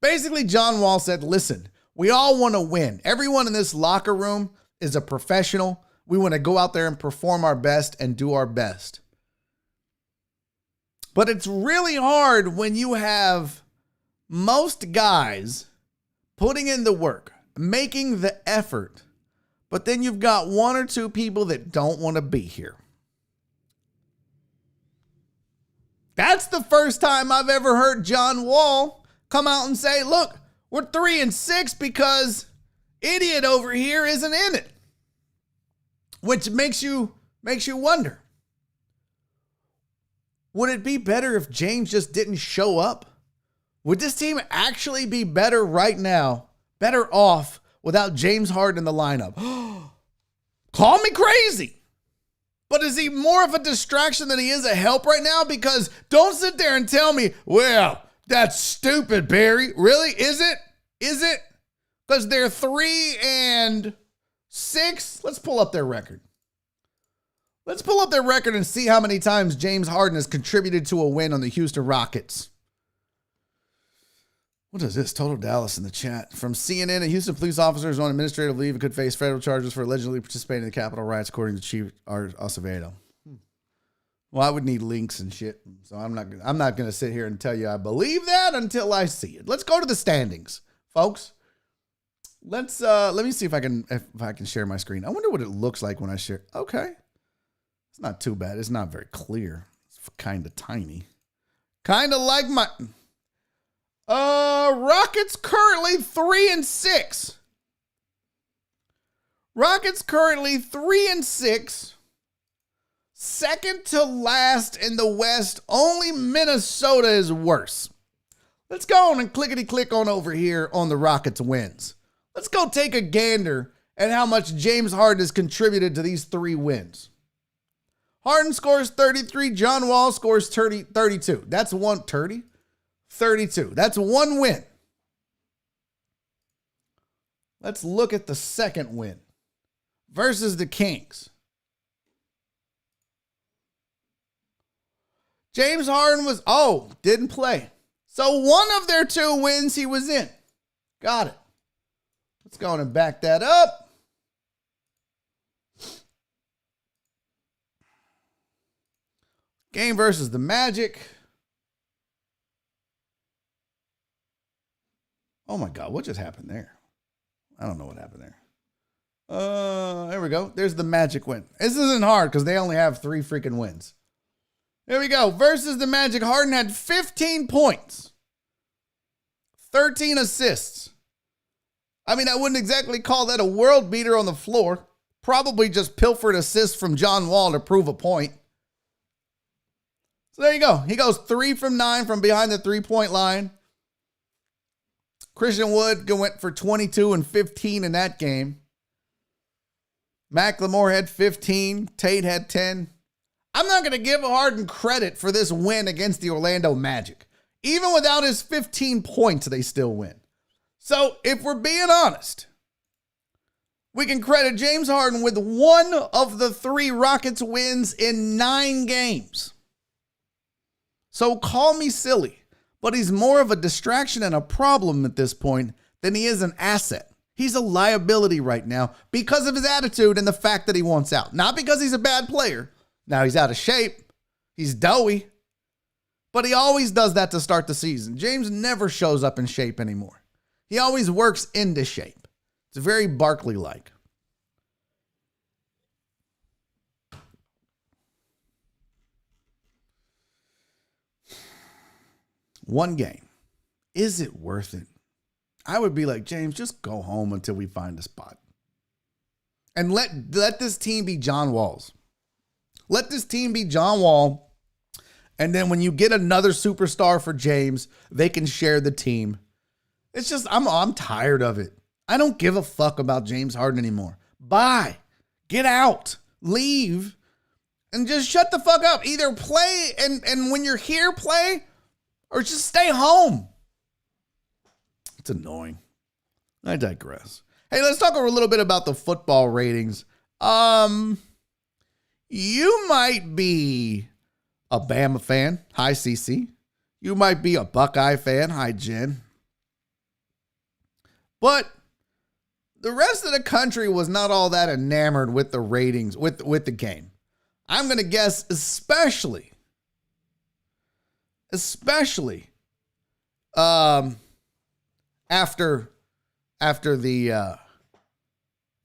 Speaker 1: Basically, John Wall said, listen, we all want to win. Everyone in this locker room is a professional. We want to go out there and perform our best and do our best. But it's really hard when you have most guys putting in the work, making the effort, but then you've got one or two people that don't want to be here. That's the first time I've ever heard John Wall come out and say, look, we're 3-6 because idiot over here isn't in it. Which makes you wonder. Would it be better if James just didn't show up? Would this team actually be better right now, better off without James Harden in the lineup? Call me crazy. But is he more of a distraction than he is a help right now? Because don't sit there and tell me, well, that's stupid, Barry. Really? Is it? Is it? Because they're 3-6. Let's pull up their record. Let's pull up their record and see how many times James Harden has contributed to a win on the Houston Rockets. What is this? Total Dallas in the chat. From CNN, a Houston police officer is on administrative leave and could face federal charges for allegedly participating in the Capitol riots, according to Chief Acevedo. Well, I would need links and shit, so I'm not going to sit here and tell you I believe that until I see it. Let's go to the standings, folks. Let me see if I can share my screen. I wonder what it looks like when I share. Okay, it's not too bad. It's not very clear. It's kind of tiny, kind of like my. Rockets currently 3-6. Rockets currently 3-6. Second to last in the West. Only Minnesota is worse. Let's go on and clickety-click on over here on the Rockets wins. Let's go take a gander at how much James Harden has contributed to these 3 wins. Harden scores 33. John Wall scores 32. That's 130. 32. That's 1 win. Let's look at the second win versus the Kings. James Harden didn't play. So one of their 2 wins he was in. Got it. Let's go on and back that up. Game versus the Magic. Oh my God, what just happened there? I don't know what happened there. There we go. There's the Magic win. This isn't hard because they only have 3 freaking wins. There we go. Versus the Magic, Harden had 15 points, 13 assists. I mean, I wouldn't exactly call that a world beater on the floor. Probably just pilfered assists from John Wall to prove a point. So there you go. He goes 3 from 9 from behind the 3-point line. Christian Wood went for 22 and 15 in that game. McLemore had 15. Tate had 10. I'm not going to give Harden credit for this win against the Orlando Magic. Even without his 15 points, they still win. So if we're being honest, we can credit James Harden with 1 of the 3 Rockets wins in 9 games. So call me silly, but he's more of a distraction and a problem at this point than he is an asset. He's a liability right now because of his attitude and the fact that he wants out. Not because he's a bad player. Now he's out of shape. He's doughy. But he always does that to start the season. James never shows up in shape anymore. He always works into shape. It's very Barkley-like. One game. Is it worth it? I would be like, James, just go home until we find a spot. And let this team be John Wall's. Let this team be John Wall. And then when you get another superstar for James, they can share the team. It's just, I'm tired of it. I don't give a fuck about James Harden anymore. Bye. Get out. Leave. And just shut the fuck up. Either play and when you're here, play. Or just stay home. It's annoying. I digress. Hey, let's talk a little bit about the football ratings. You might be a Bama fan. Hi, CC. You might be a Buckeye fan. Hi, Jen. But the rest of the country was not all that enamored with the ratings, with the game. I'm going to guess especially after the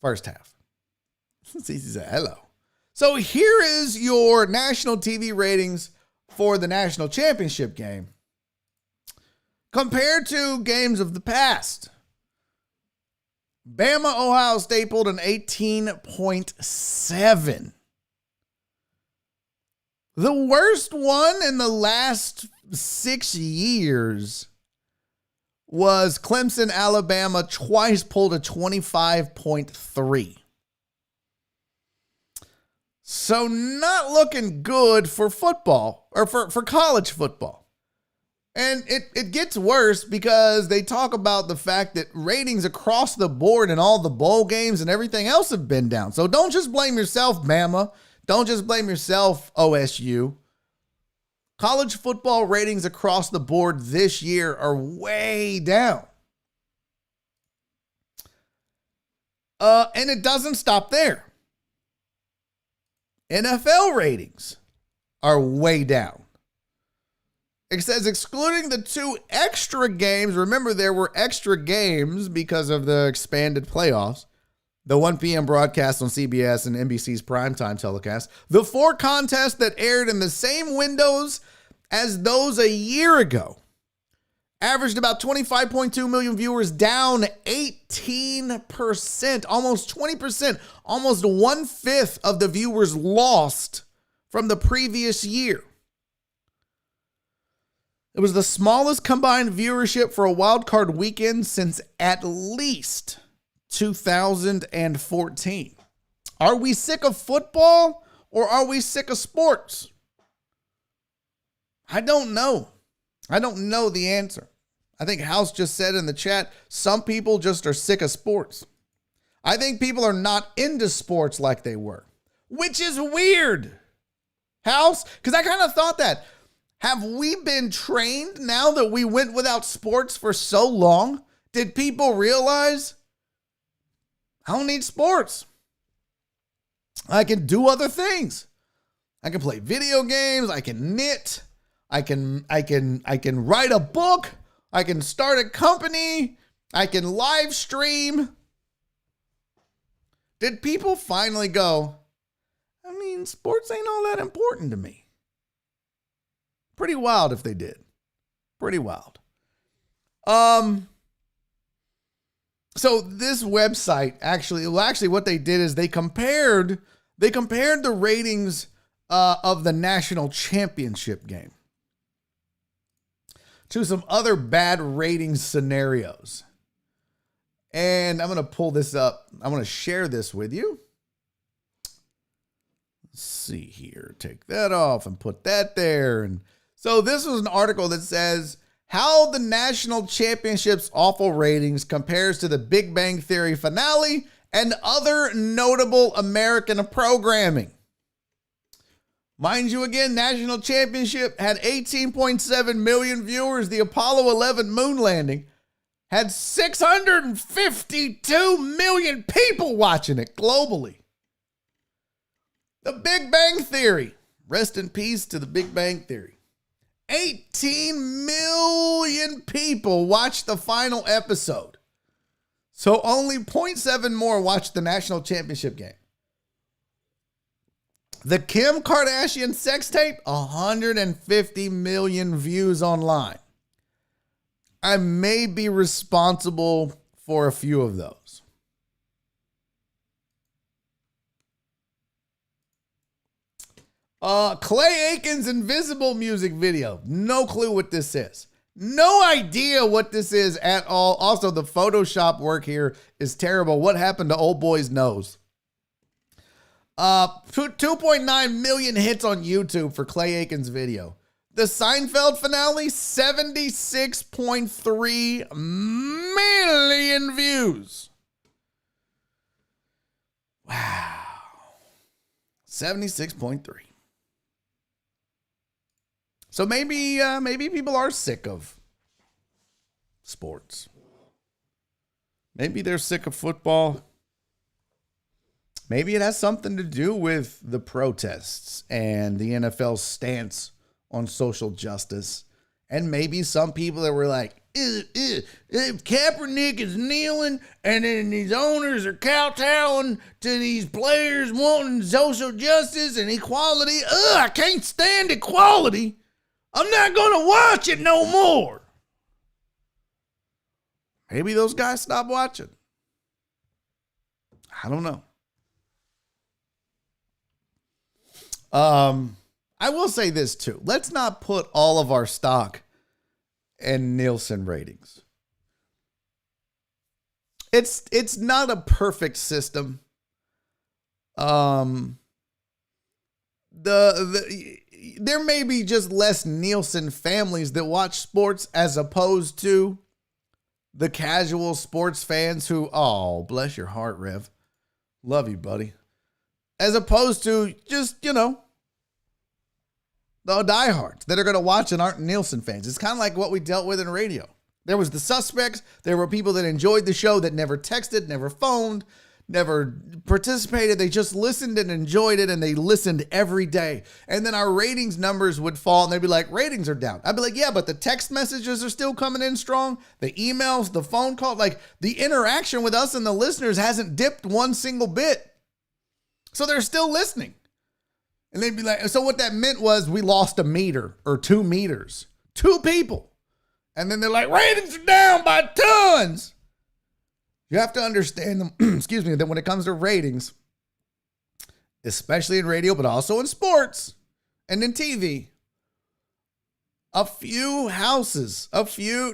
Speaker 1: first half. CC said hello. So here is your national TV ratings for the national championship game compared to games of the past. Bama, Ohio State pulled an 18.7. The worst one in the last 6 years was Clemson, Alabama, twice pulled a 25.3. So not looking good for football, or for college football. And it gets worse because they talk about the fact that ratings across the board in all the bowl games and everything else have been down. So don't just blame yourself, Bama. Don't just blame yourself, OSU. College football ratings across the board this year are way down. And it doesn't stop there. NFL ratings are way down. It says excluding the 2 extra games. Remember, there were extra games because of the expanded playoffs. The 1 p.m. broadcast on CBS and NBC's primetime telecast. The 4 contests that aired in the same windows as those a year ago. Averaged about 25.2 million viewers, down 18%, almost 20%, almost 1/5 of the viewers lost from the previous year. It was the smallest combined viewership for a wild card weekend since at least 2014. Are we sick of football or are we sick of sports? I don't know. I don't know the answer. I think House just said in the chat, some people just are sick of sports. I think people are not into sports like they were, which is weird. House, because I kind of thought that. Have we been trained now that we went without sports for so long? Did people realize I don't need sports? I can do other things. I can play video games. I can knit. I can write a book. I can start a company. I can live stream. Did people finally go, I mean, sports ain't all that important to me? Pretty wild if they did. Pretty wild. So this website actually what they did is they compared the ratings of the national championship game to some other bad rating scenarios. And I'm going to pull this up. I'm going to share this with you. Let's see here. Take that off and put that there. And so this was an article that says how the national championship's awful ratings compares to the Big Bang Theory finale and other notable American programming. Mind you, again, national championship had 18.7 million viewers. The Apollo 11 moon landing had 652 million people watching it globally. The Big Bang Theory. Rest in peace to the Big Bang Theory. 18 million people watched the final episode. So only 0.7 more watched the national championship game. The Kim Kardashian sex tape, 150 million views online. I may be responsible for a few of those. Clay Aiken's Invisible music video. No clue what this is. No idea what this is at all. Also, the Photoshop work here is terrible. What happened to old boy's nose? 2.9 million hits on YouTube for Clay Aiken's video. The Seinfeld finale, 76.3 million views. Wow. 76.3. So maybe people are sick of sports. Maybe they're sick of football. Maybe it has something to do with the protests and the NFL's stance on social justice. And maybe some people that were like, if Kaepernick is kneeling and then these owners are kowtowing to these players wanting social justice and equality, I can't stand equality. I'm not going to watch it no more. Maybe those guys stop watching. I don't know. I will say this too. Let's not put all of our stock in Nielsen ratings. It's not a perfect system. There may be just less Nielsen families that watch sports as opposed to the casual sports fans who, oh, bless your heart, Rev. Love you, buddy. As opposed to just, the diehards that are going to watch and aren't Nielsen fans. It's kind of like what we dealt with in radio. There was the suspects. There were people that enjoyed the show that never texted, never phoned, never participated. They just listened and enjoyed it, and they listened every day. And then our ratings numbers would fall, and they'd be like, ratings are down. I'd be like, yeah, but the text messages are still coming in strong. The emails, the phone call, like the interaction with us and the listeners hasn't dipped one single bit. So they're still listening. And they'd be like, so what that meant was we lost a meter or 2 meters. 2 people. And then they're like, ratings are down by tons. You have to understand them, that when it comes to ratings, especially in radio, but also in sports and in TV, a few houses, a few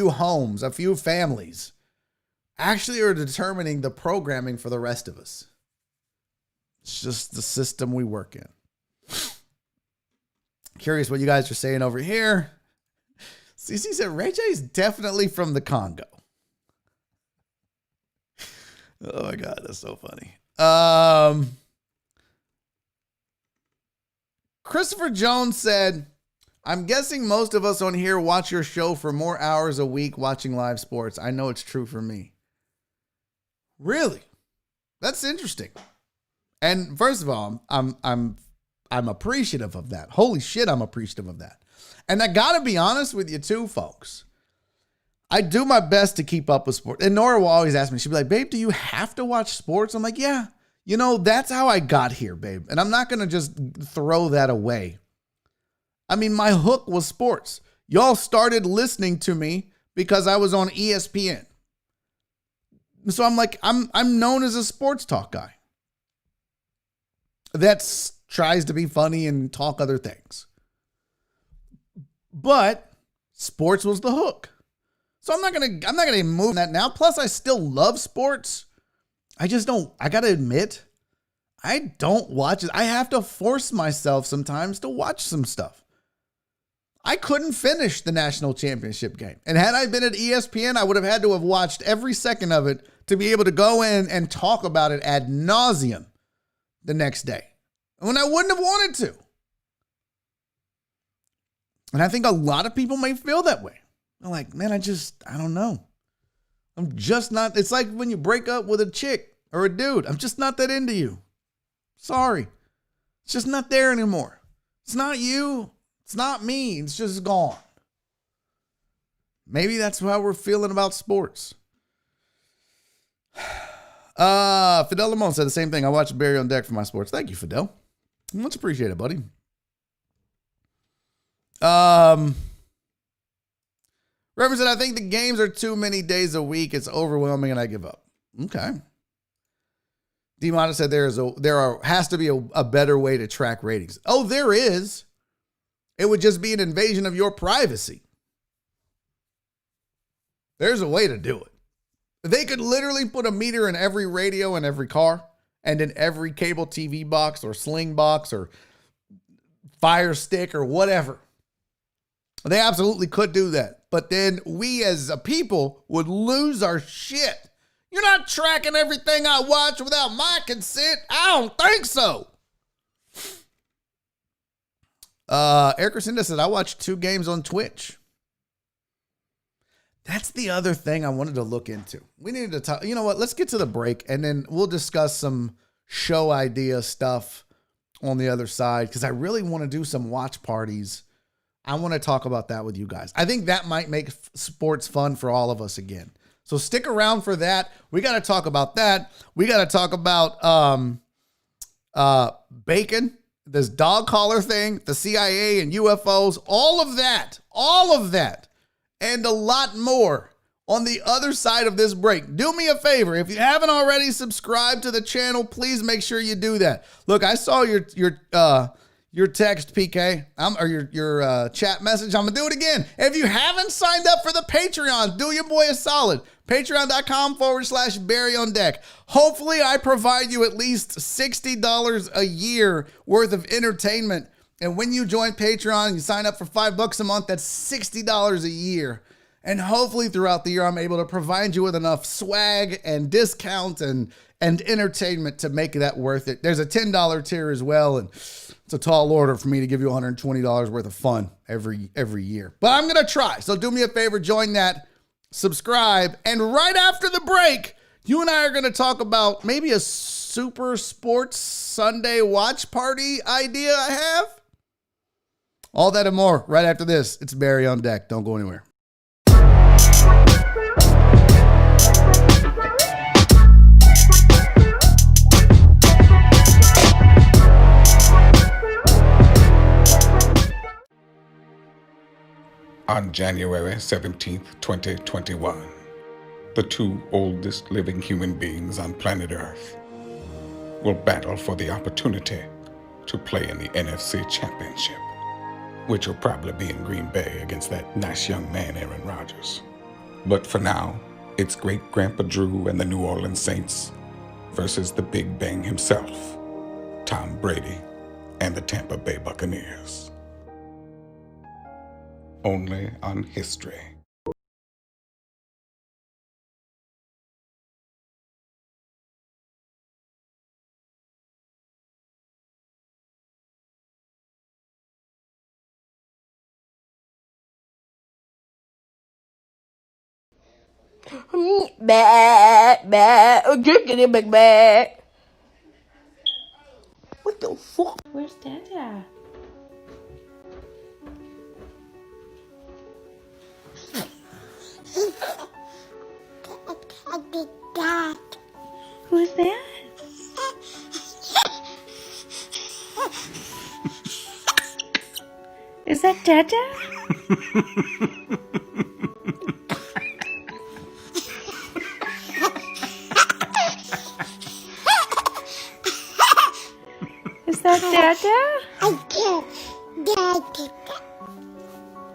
Speaker 1: homes, a few families actually are determining the programming for the rest of us. It's just the system we work in. Curious what you guys are saying over here. CC said, Ray J is definitely from the Congo. Oh my God, that's so funny. Christopher Jones said, I'm guessing most of us on here watch your show for more hours a week watching live sports. I know it's true for me. Really? That's interesting. And first of all, I'm appreciative of that. Holy shit, I'm appreciative of that. And I gotta be honest with you too, folks. I do my best to keep up with sports. And Nora will always ask me, she'll be like, babe, do you have to watch sports? I'm like, yeah. You know, that's how I got here, babe. And I'm not going to just throw that away. I mean, my hook was sports. Y'all started listening to me because I was on ESPN. So I'm like, I'm known as a sports talk guy that tries to be funny and talk other things. But sports was the hook. So I'm not gonna move that now. Plus, I still love sports. I gotta admit, I don't watch it. I have to force myself sometimes to watch some stuff. I couldn't finish the national championship game. And had I been at ESPN, I would have had to have watched every second of it to be able to go in and talk about it ad nauseum the next day. When I wouldn't have wanted to. And I think a lot of people may feel that way. I'm like, man, I don't know. I'm just not. It's like when you break up with a chick or a dude. I'm just not that into you. Sorry. It's just not there anymore. It's not you. It's not me. It's just gone. Maybe that's how we're feeling about sports. Fidel Lamont said the same thing. I watched Barry on Deck for my sports. Thank you, Fidel. Much appreciated, buddy. Reverend said, I think the games are too many days a week. It's overwhelming and I give up. Okay. D-Mata said has to be a better way to track ratings. Oh, there is. It would just be an invasion of your privacy. There's a way to do it. They could literally put a meter in every radio in every car and in every cable TV box or sling box or Fire Stick or whatever. They absolutely could do that. But then we as a people would lose our shit. You're not tracking everything I watch without my consent. I don't think so. Eric Racinda said, I watched 2 games on Twitch. That's the other thing I wanted to look into. We needed to talk. You know what? Let's get to the break and then we'll discuss some show idea stuff on the other side because I really want to do some watch parties. I want to talk about that with you guys. I think that might make sports fun for all of us again. So stick around for that. We got to talk about that. We got to talk about bacon, this dog collar thing, the CIA and UFOs, all of that, and a lot more on the other side of this break. Do me a favor. If you haven't already subscribed to the channel, please make sure you do that. Look, I saw your text, PK, or your chat message. I'm going to do it again. If you haven't signed up for the Patreon, do your boy a solid. Patreon.com/Barry on Deck. Hopefully I provide you at least $60 a year worth of entertainment. And when you join Patreon and you sign up for $5 a month, that's $60 a year. And hopefully throughout the year, I'm able to provide you with enough swag and discounts and entertainment to make that worth it. There's a $10 tier as well. And it's a tall order for me to give you $120 worth of fun every year. But I'm going to try. So do me a favor, join that, subscribe. And right after the break, you and I are going to talk about maybe a super sports Sunday watch party idea I have. All that and more right after this. It's Barry on Deck. Don't go anywhere.
Speaker 4: On January 17th, 2021, the 2 oldest living human beings on planet Earth will battle for the opportunity to play in the NFC Championship, which will probably be in Green Bay against that nice young man, Aaron Rodgers. But for now, it's Great-Grandpa Drew and the New Orleans Saints versus the Big Bang himself, Tom Brady and the Tampa Bay Buccaneers. Only on History.
Speaker 5: Get it back. What the fuck? Where's Dada? Is that Dada? Is that Dada?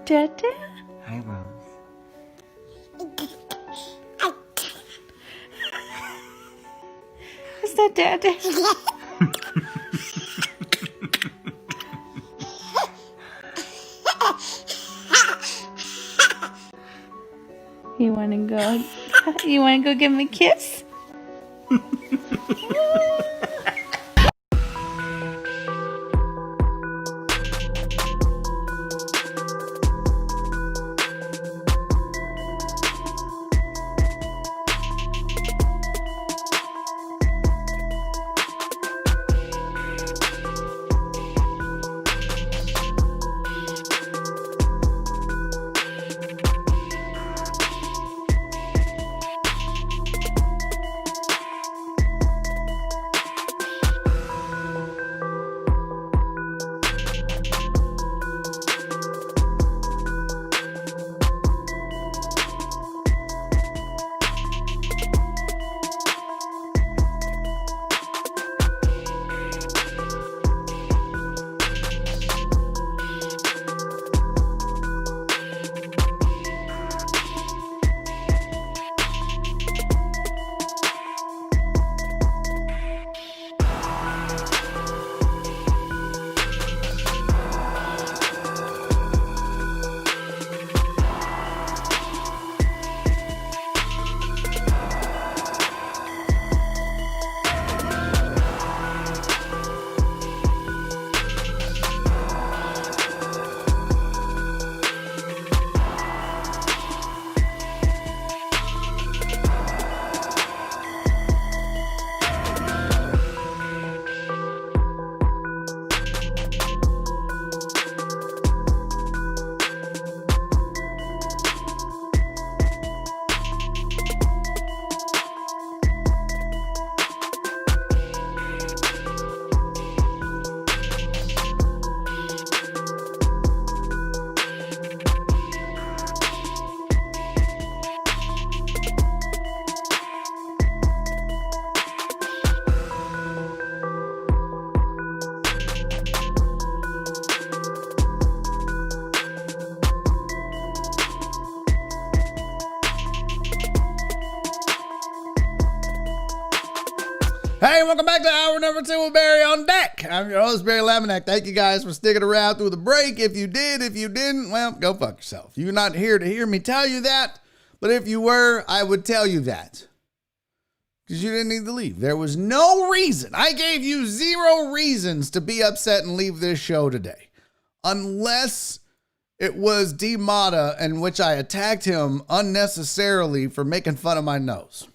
Speaker 5: Dada?
Speaker 6: Hi, Rose.
Speaker 5: Is that Dada? You wanna go? You wanna go give him a kiss?
Speaker 1: Hey, welcome back to hour number 2 of Barry on Deck. I'm your host, Barry Laminack. Thank you guys for sticking around through the break. If you did, if you didn't, well, go fuck yourself. You're not here to hear me tell you that, but if you were, I would tell you that. Because you didn't need to leave. There was no reason. I gave you 0 reasons to be upset and leave this show today. Unless it was D Mata, in which I attacked him unnecessarily for making fun of my nose.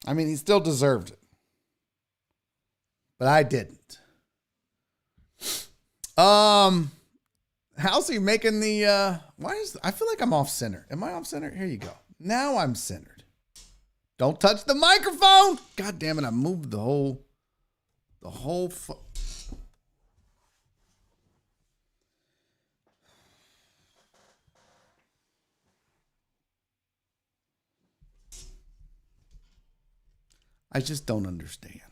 Speaker 1: I mean, he still deserved it. But I didn't. How's he making the, I feel like I'm off center. Am I off center? Here you go. Now I'm centered. Don't touch the microphone. God damn it. I moved the whole I just don't understand.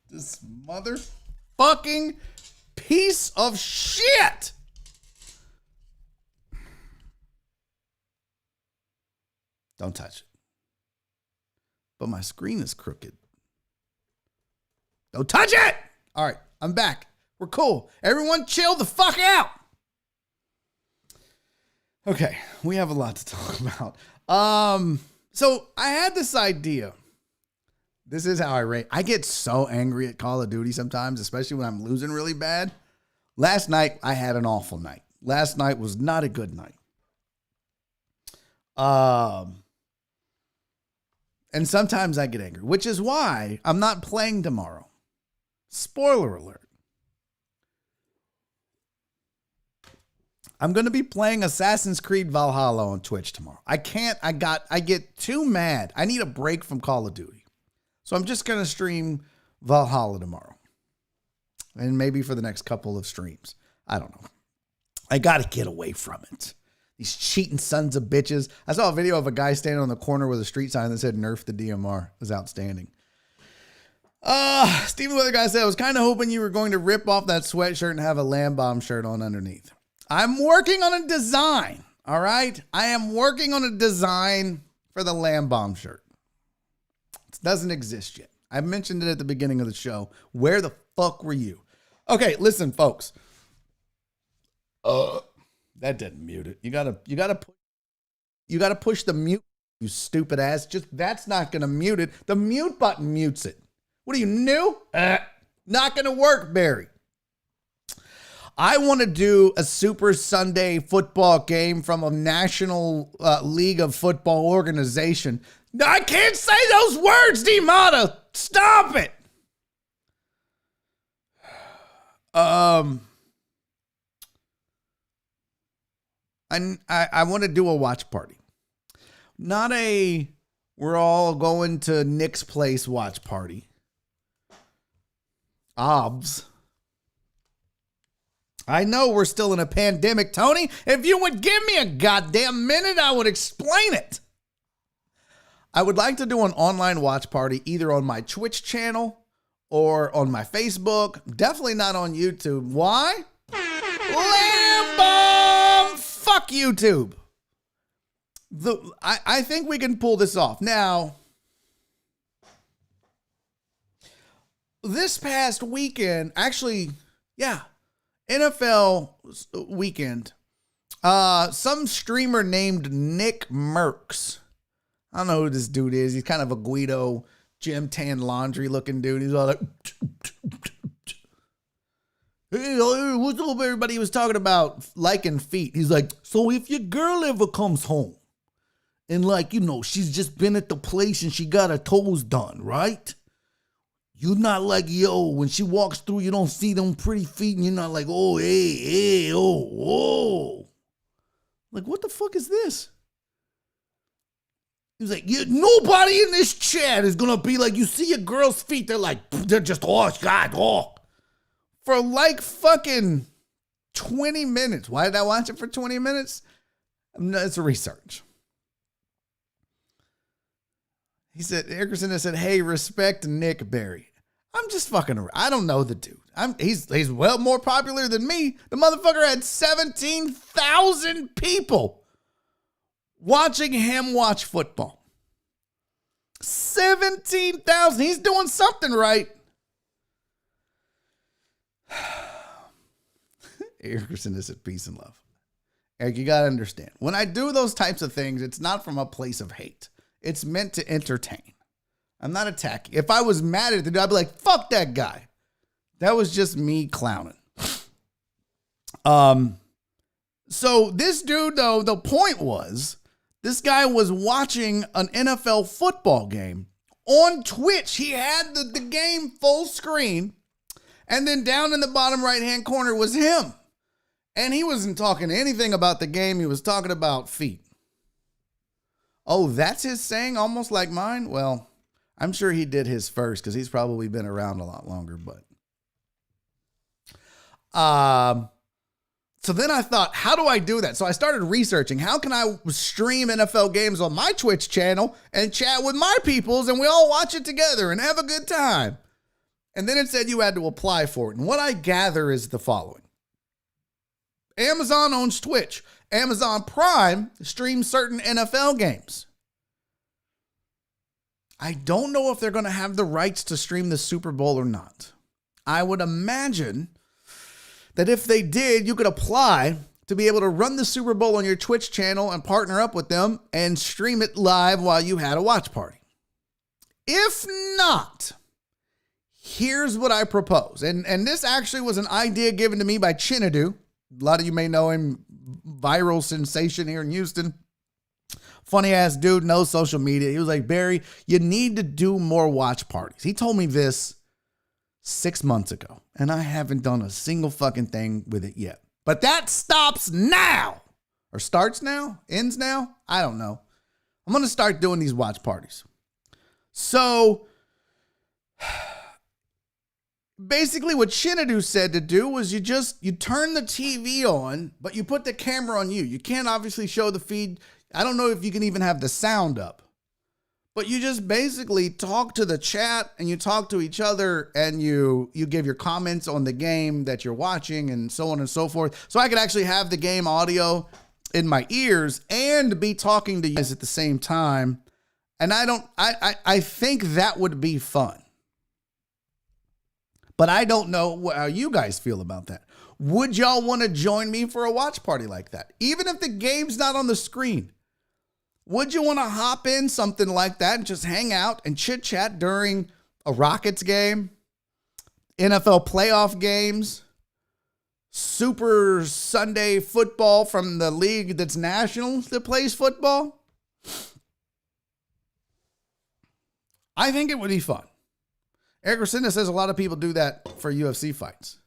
Speaker 1: This motherfucking piece of shit. Don't touch it. But my screen is crooked. Don't touch it. All right, I'm back. We're cool. Everyone chill the fuck out. Okay, we have a lot to talk about. So I had this idea. This is how I rate. I get so angry at Call of Duty sometimes, especially when I'm losing really bad. Last night, I had an awful night. Last night was not a good night. And sometimes I get angry, which is why I'm not playing tomorrow. Spoiler alert. I'm going to be playing Assassin's Creed Valhalla on Twitch tomorrow. I get too mad. I need a break from Call of Duty. So I'm just going to stream Valhalla tomorrow. And maybe for the next couple of streams. I don't know. I got to get away from it. These cheating sons of bitches. I saw a video of a guy standing on the corner with a street sign that said nerf the DMR. It was outstanding. Steven Weather Guy said, I was kind of hoping you were going to rip off that sweatshirt and have a Lamb Bomb shirt on underneath. I'm working on a design. All right. I am working on a design for the Lamb Bomb shirt. It doesn't exist yet. I mentioned it at the beginning of the show. Where the fuck were you? Okay, listen, folks. That didn't mute it. You gotta push the mute, you stupid ass. Just that's not gonna mute it. The mute button mutes it. What are you, new? Not gonna work, Barry. I want to do a Super Sunday football game from a National League of Football organization. I can't say those words, D-Mata. Stop it. I want to do a watch party. Not a we're all going to Nick's place watch party. Obs. I know we're still in a pandemic, Tony. If you would give me a goddamn minute, I would explain it. I would like to do an online watch party either on my Twitch channel or on my Facebook. Definitely not on YouTube. Why? Lamb Bomb! Fuck YouTube. I think we can pull this off. Now, this past weekend, actually, yeah, NFL weekend, some streamer named Nick Merckx. I don't know who this dude is. He's kind of a Guido, Jim Tan Laundry looking dude. He's all like, hey, what's up, everybody? He was talking about liking feet. He's like, so if your girl ever comes home and like, you know, she's just been at the place and she got her toes done, right? You're not like, yo, when she walks through, you don't see them pretty feet and you're not like, oh, hey, oh. Like, what the fuck is this? He was like, yeah, nobody in this chat is going to be like, you see a girl's feet, they're just, oh, God, oh. For like fucking 20 minutes. Why did I watch it for 20 minutes? It's a research. He said, Erkerson has said, hey, respect Nick Barry. I'm just fucking around. I don't know the dude. He's well more popular than me. The motherfucker had 17,000 people watching him watch football. 17,000. He's doing something right. Erkerson is at peace and love. Eric, you got to understand. When I do those types of things, it's not from a place of hate. It's meant to entertain. I'm not attacking. If I was mad at the dude, I'd be like, fuck that guy. That was just me clowning. So this dude, though, the point was, this guy was watching an NFL football game on Twitch. He had the game full screen, and then down in the bottom right-hand corner was him. And he wasn't talking anything about the game. He was talking about feet. Oh, that's his saying, almost like mine? Well, I'm sure he did his first because he's probably been around a lot longer. But so then I thought, how do I do that? So I started researching. How can I stream NFL games on my Twitch channel and chat with my peoples and we all watch it together and have a good time? And then it said you had to apply for it. And what I gather is the following. Amazon owns Twitch. Amazon Prime streams certain NFL games. I don't know if they're going to have the rights to stream the Super Bowl or not. I would imagine that if they did, you could apply to be able to run the Super Bowl on your Twitch channel and partner up with them and stream it live while you had a watch party. If not, here's what I propose. And this actually was an idea given to me by Chinadu. A lot of you may know him, viral sensation here in Houston. Funny ass dude, no social media. He was like, Barry, you need to do more watch parties. He told me this 6 months ago, and I haven't done a single fucking thing with it yet. But that stops now. Or starts now? Ends now? I don't know. I'm going to start doing these watch parties. So basically what Shinadu said to do was you turn the TV on, but you put the camera on you. You can't obviously show the feed. I don't know if you can even have the sound up, but you just basically talk to the chat and you talk to each other and you give your comments on the game that you're watching and so on and so forth. So I could actually have the game audio in my ears and be talking to you guys at the same time. And I think that would be fun. But I don't know how you guys feel about that. Would y'all want to join me for a watch party like that? Even if the game's not on the screen, would you want to hop in something like that and just hang out and chit chat during a Rockets game, NFL playoff games, Super Sunday football from the league that's national that plays football? I think it would be fun. Eric Racinda says a lot of people do that for UFC fights.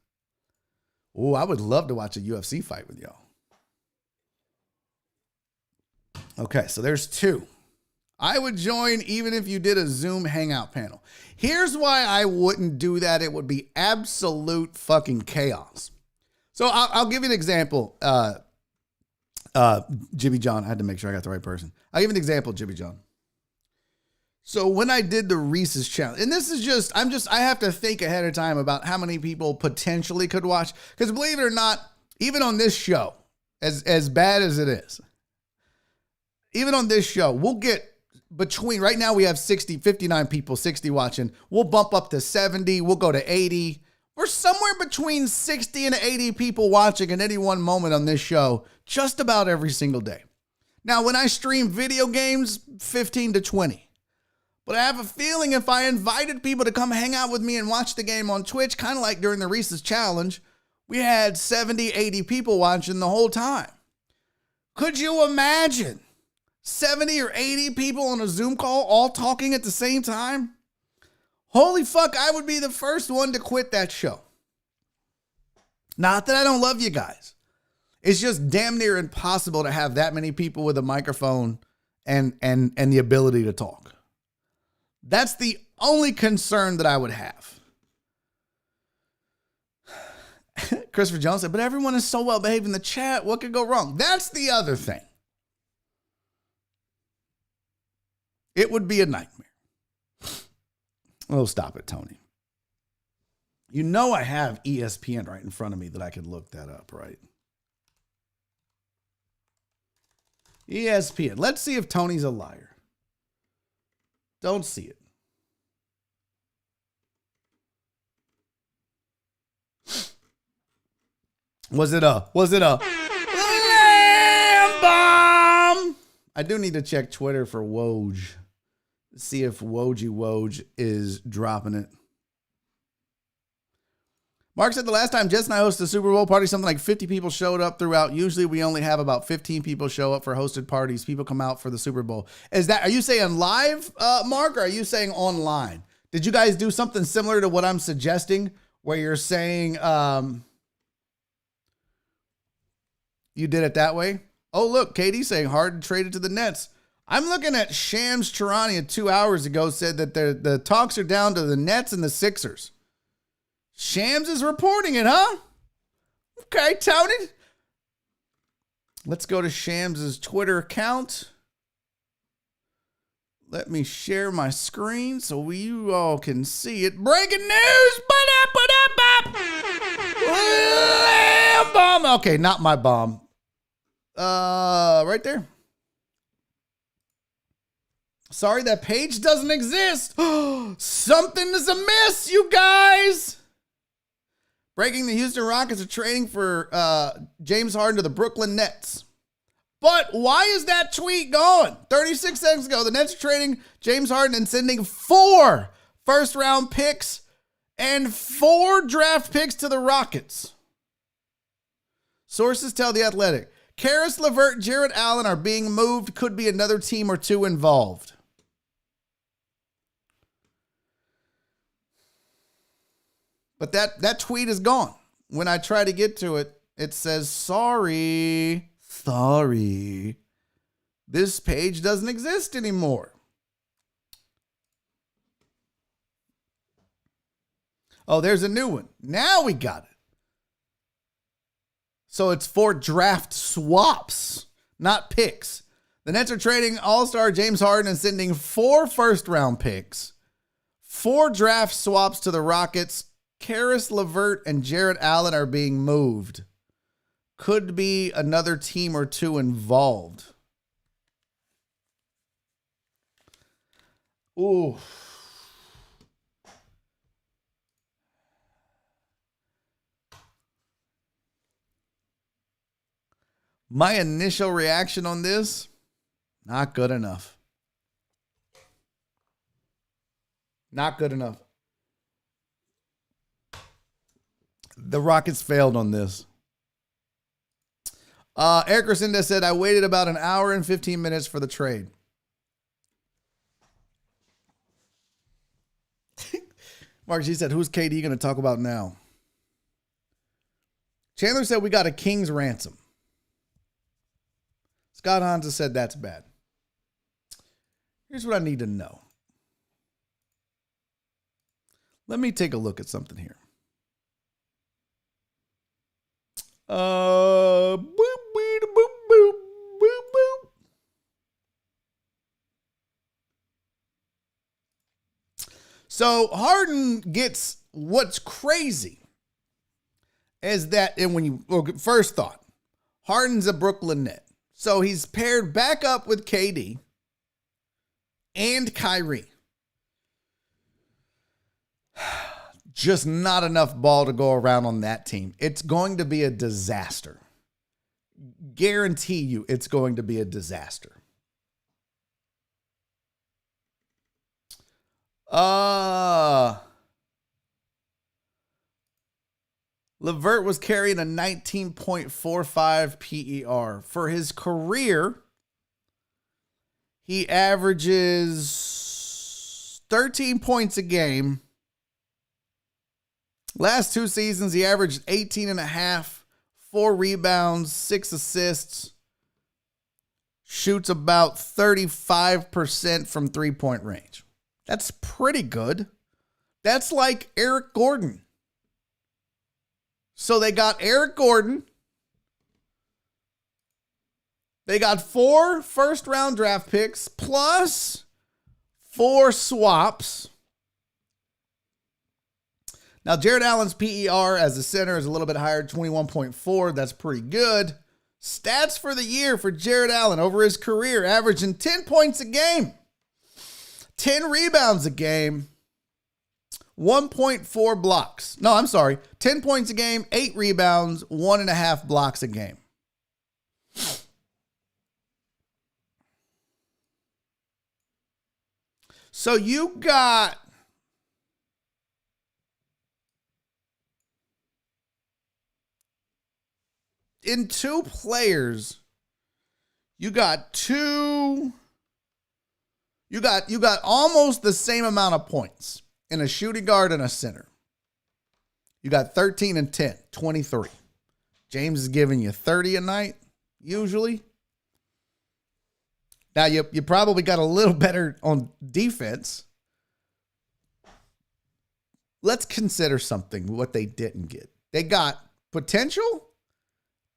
Speaker 1: Oh, I would love to watch a UFC fight with y'all. Okay, so there's two. I would join even if you did a Zoom hangout panel. Here's why I wouldn't do that. It would be absolute fucking chaos. So I'll give you an example. Jimmy John, I had to make sure I got the right person. I'll give you an example, Jimmy John. So when I did the Reese's challenge, and this is just, I have to think ahead of time about how many people potentially could watch. Because believe it or not, even on this show, as bad as it is, even on this show, we'll get between, right now we have 59 people, 60 watching. We'll bump up to 70. We'll go to 80. We're somewhere between 60 and 80 people watching at any one moment on this show, just about every single day. Now, when I stream video games, 15 to 20. But I have a feeling if I invited people to come hang out with me and watch the game on Twitch, kind of like during the Reese's Challenge, we had 70, 80 people watching the whole time. Could you imagine 70 or 80 people on a Zoom call all talking at the same time? Holy fuck, I would be the first one to quit that show. Not that I don't love you guys. It's just damn near impossible to have that many people with a microphone and the ability to talk. That's the only concern that I would have. Christopher Jones said, but everyone is so well behaved in the chat. What could go wrong? That's the other thing. It would be a nightmare. Oh, stop it, Tony. You know I have ESPN right in front of me that I could look that up, right? ESPN. Let's see if Tony's a liar. Don't see it. Was it a lamb bomb? I do need to check Twitter for Woj. See if Woj is dropping it. Mark said the last time Jess and I hosted a Super Bowl party, something like 50 people showed up throughout. Usually we only have about 15 people show up for hosted parties. People come out for the Super Bowl. Are you saying live, Mark, or are you saying online? Did you guys do something similar to what I'm suggesting, where you're saying you did it that way? Oh, look, Katie's saying Harden traded to the Nets. I'm looking at Shams Charania 2 hours ago, said that the talks are down to the Nets and the Sixers. Shams is reporting it, huh? Okay, Tony. Let's go to Shams' Twitter account. Let me share my screen so you all can see it. Breaking news! Lamb bomb! Okay, not my bomb. Right there. Sorry, that page doesn't exist. Something is amiss, you guys. Breaking: the Houston Rockets are trading for James Harden to the Brooklyn Nets. But why is that tweet going? 36 seconds ago, the Nets are trading James Harden and sending 4 first-round picks and 4 draft picks to the Rockets. Sources tell The Athletic. Karis LeVert, Jarrett Allen are being moved. Could be another team or two involved. But that tweet is gone. When I try to get to it, it says, sorry. This page doesn't exist anymore. Oh, there's a new one. Now we got it. So it's for draft swaps, not picks. The Nets are trading All-Star James Harden and sending 4 first-round picks, 4 draft swaps to the Rockets. Karis LeVert and Jarrett Allen are being moved. Could be another team or two involved. Ooh. My initial reaction on this, not good enough. Not good enough. The Rockets failed on this. Eric Resendez said, I waited about an hour and 15 minutes for the trade. Mark G said, who's KD going to talk about now? Chandler said, we got a king's ransom. Scott Hansa said, that's bad. Here's what I need to know. Let me take a look at something here. Boop, boop, boop, boop, boop, boop. So Harden gets, what's crazy is that, and when you, well, first thought, Harden's a Brooklyn Net. So he's paired back up with KD and Kyrie. Just not enough ball to go around on that team. It's going to be a disaster. Guarantee you it's going to be a disaster. LeVert was carrying a 19.45 PER. For his career, he averages 13 points a game. Last 2 seasons, he averaged 18.5, 4 rebounds, 6 assists, shoots about 35% from three-point range. That's pretty good. That's like Eric Gordon. So they got Eric Gordon. They got 4 first-round draft picks plus 4 swaps. Now, Jarrett Allen's PER as a center is a little bit higher, 21.4. That's pretty good. Stats for the year for Jarrett Allen over his career, averaging 10 points a game, 10 rebounds a game, 1.4 blocks. No, I'm sorry. 10 points a game, 8 rebounds, 1.5 blocks a game. So you got in 2 players, you got almost the same amount of points in a shooting guard and a center. You got 13 and 10, 23. James is giving you 30 a night, usually. Now, you probably got a little better on defense. Let's consider something, what they didn't get. They got potential.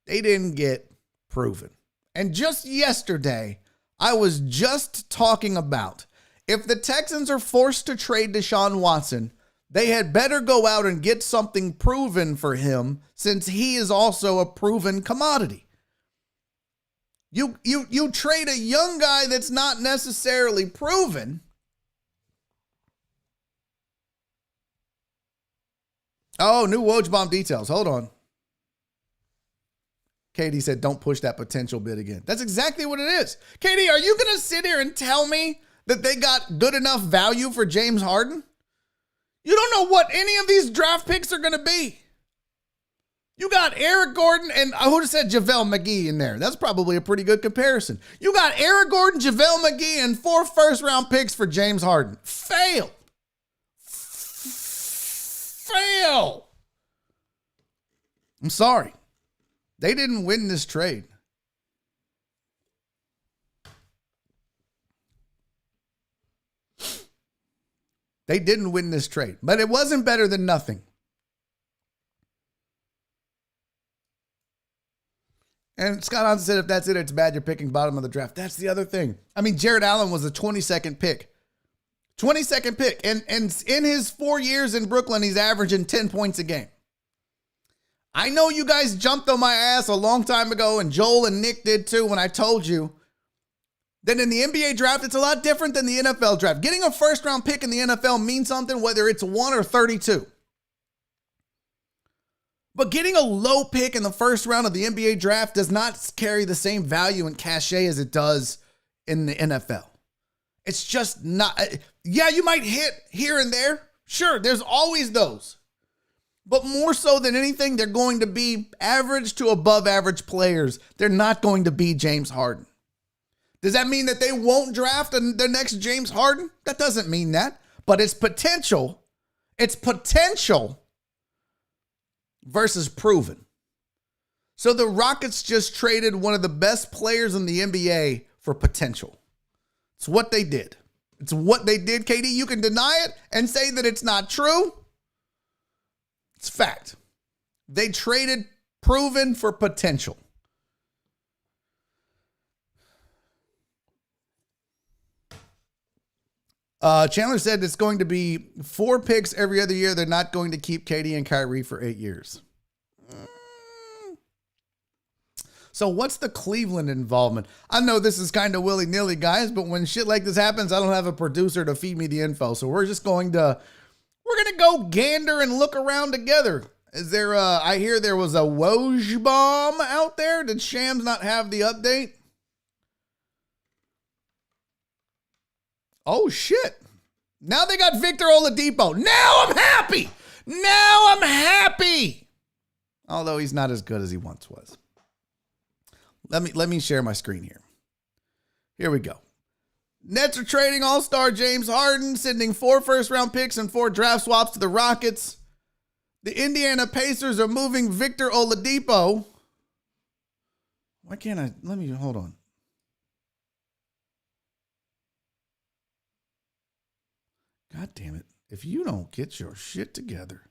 Speaker 1: They didn't get proven. And just yesterday, I was just talking about if the Texans are forced to trade Deshaun Watson, they had better go out and get something proven for him since he is also a proven commodity. You trade a young guy that's not necessarily proven. Oh, new Woj bomb details. Hold on. Katie said, don't push that potential bid again. That's exactly what it is. Katie, are you going to sit here and tell me that they got good enough value for James Harden? You don't know what any of these draft picks are going to be. You got Eric Gordon and I would have said JaVale McGee in there. That's probably a pretty good comparison. You got Eric Gordon, JaVale McGee, and 4 first-round picks for James Harden. Fail. Fail. I'm sorry. They didn't win this trade. They didn't win this trade, but it wasn't better than nothing. And Scott Hansen said, if that's it, it's bad. You're picking bottom of the draft. That's the other thing. I mean, Jared Allen was a 22nd pick. 22nd pick. And in his 4 years in Brooklyn, he's averaging 10 points a game. I know you guys jumped on my ass a long time ago, and Joel and Nick did too when I told you that in the NBA draft, it's a lot different than the NFL draft. Getting a first-round pick in the NFL means something, whether it's 1 or 32. But getting a low pick in the first round of the NBA draft does not carry the same value and cachet as it does in the NFL. It's just not. Yeah, you might hit here and there. Sure, there's always those. But more so than anything, they're going to be average to above average players. They're not going to be James Harden. Does that mean that they won't draft the next James Harden? That doesn't mean that. But it's potential. It's potential versus proven. So the Rockets just traded one of the best players in the NBA for potential. It's what they did. It's what they did, KD. You can deny it and say that it's not true. It's fact. They traded proven for potential. Chandler said it's going to be 4 picks every other year. They're not going to keep KD and Kyrie for 8 years. So what's the Cleveland involvement? I know this is kind of willy-nilly, guys, but when shit like this happens, I don't have a producer to feed me the info. So we're going to go gander and look around together. Is there I hear there was a Woj bomb out there. Did Shams not have the update? Oh, shit. Now they got Victor Oladipo. Now I'm happy. Now I'm happy. Although he's not as good as he once was. Let me share my screen here. Here we go. Nets are trading All-Star James Harden, sending 4 first-round picks and 4 draft swaps to the Rockets. The Indiana Pacers are moving Victor Oladipo. Why can't I? Hold on. God damn it. If you don't get your shit together,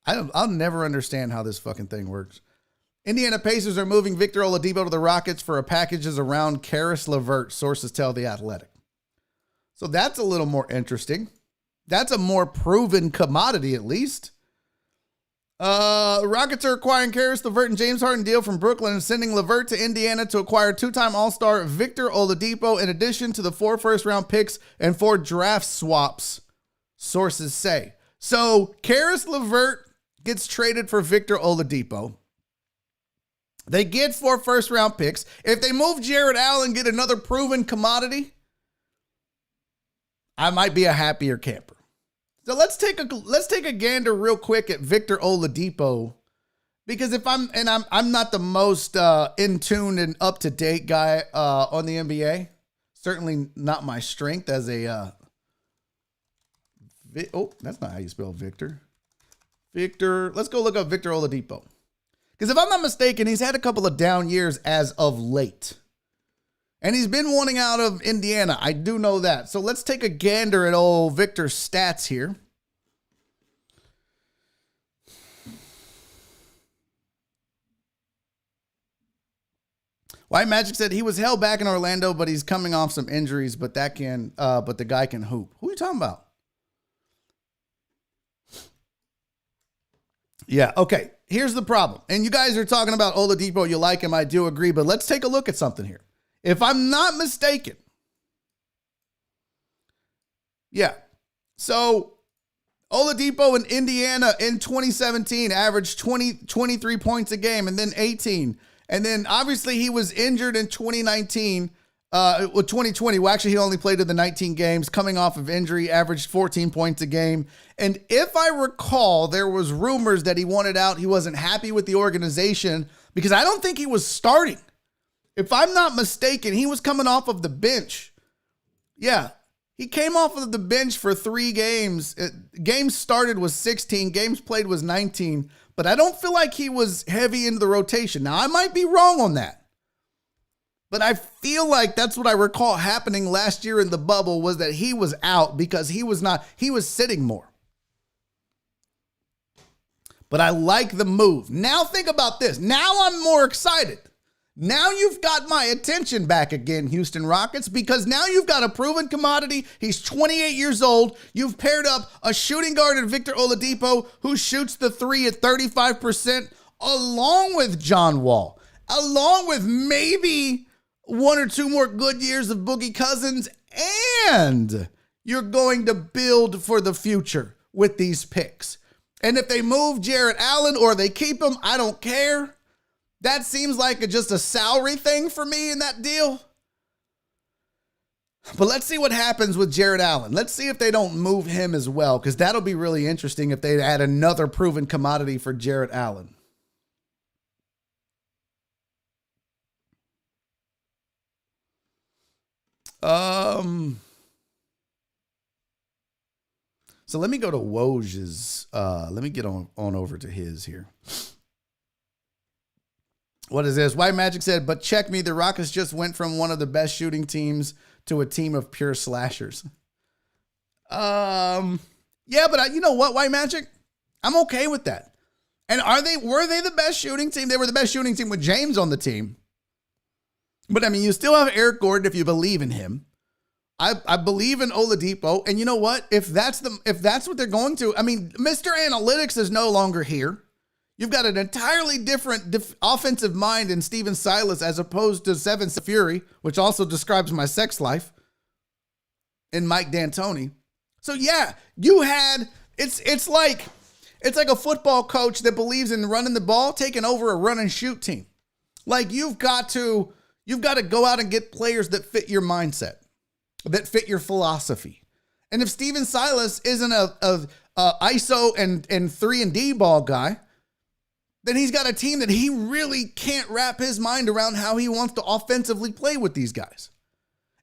Speaker 1: I'll never understand how this fucking thing works. Indiana Pacers are moving Victor Oladipo to the Rockets for a packages around Karis LeVert, sources tell The Athletic. So that's a little more interesting. That's a more proven commodity, at least. Rockets are acquiring Karis LeVert and James Harden deal from Brooklyn and sending LeVert to Indiana to acquire 2-time All-Star Victor Oladipo in addition to the 4 first-round picks and 4 draft swaps, sources say. So Karis LeVert gets traded for Victor Oladipo. They get 4 first-round picks. If they move Jared Allen, get another proven commodity, I might be a happier camper. So let's take a gander real quick at Victor Oladipo, because if I'm not the most in tune and up to date guy on the NBA, certainly not my strength as a. That's not how you spell Victor. Victor, let's go look up Victor Oladipo, because if I'm not mistaken, he's had a couple of down years as of late. And he's been wanting out of Indiana. I do know that. So let's take a gander at old Victor's stats here. White Magic said he was held back in Orlando, but he's coming off some injuries, but the guy can hoop. Who are you talking about? Yeah, okay. Here's the problem. And you guys are talking about Oladipo. You like him. I do agree. But let's take a look at something here. If I'm not mistaken, yeah. So Oladipo in Indiana in 2017 averaged 23 points a game and then 18. And then obviously he was injured in 2019, 2020. Well, actually he only played in the 19 games, coming off of injury, averaged 14 points a game. And if I recall, there was rumors that he wanted out. He wasn't happy with the organization because I don't think he was starting. If I'm not mistaken, he was coming off of the bench. Yeah, he came off of the bench for 3 games. Games started was 16, games played was 19, but I don't feel like he was heavy into the rotation. Now, I might be wrong on that. But I feel like that's what I recall happening last year in the bubble, was that he was out because he was sitting more. But I like the move. Now think about this. Now I'm more excited. Now you've got my attention back again, Houston Rockets, because now you've got a proven commodity. He's 28 years old. You've paired up a shooting guard in Victor Oladipo who shoots the three at 35%, along with John Wall, along with maybe one or two more good years of Boogie Cousins, and you're going to build for the future with these picks. And if they move Jarrett Allen or they keep him, I don't care. That seems like just a salary thing for me in that deal. But let's see what happens with Jarrett Allen. Let's see if they don't move him as well, because that'll be really interesting if they add another proven commodity for Jarrett Allen. So let me go to Woj's. Let me get on over to his here. What is this? White Magic said, but check me, the Rockets just went from one of the best shooting teams to a team of pure slashers. Yeah, but you know what, White Magic? I'm okay with that. And were they the best shooting team? They were the best shooting team with James on the team. But I mean, you still have Eric Gordon if you believe in him. I believe in Oladipo, and you know what? If that's what they're going to, I mean, Mr. Analytics is no longer here. You've got an entirely different offensive mind in Steven Silas as opposed to Seven Fury, which also describes my sex life, in Mike D'Antoni. So yeah, you had it's like a football coach that believes in running the ball, taking over a run and shoot team. Like you've got to go out and get players that fit your mindset, that fit your philosophy. And if Steven Silas isn't a ISO and 3-and-D ball guy, then he's got a team that he really can't wrap his mind around how he wants to offensively play with these guys.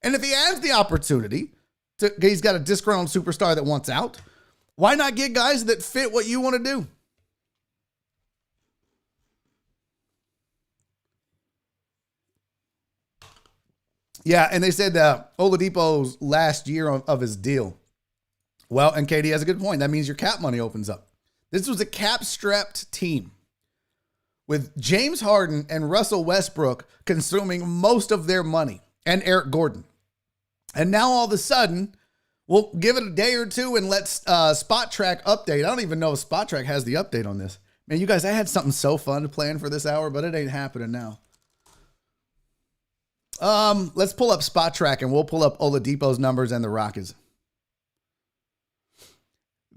Speaker 1: And if he has the opportunity, he's got a disgruntled superstar that wants out, why not get guys that fit what you want to do? Yeah, and they said Oladipo's last year of his deal. Well, and KD has a good point. That means your cap money opens up. This was a cap-strapped team with James Harden and Russell Westbrook consuming most of their money, and Eric Gordon. And now all of a sudden, we'll give it a day or two and let Spot Track update. I don't even know if Spot Track has the update on this. Man, you guys, I had something so fun to plan for this hour, but it ain't happening now. Let's pull up Spot Track and we'll pull up Oladipo's numbers and the Rockets.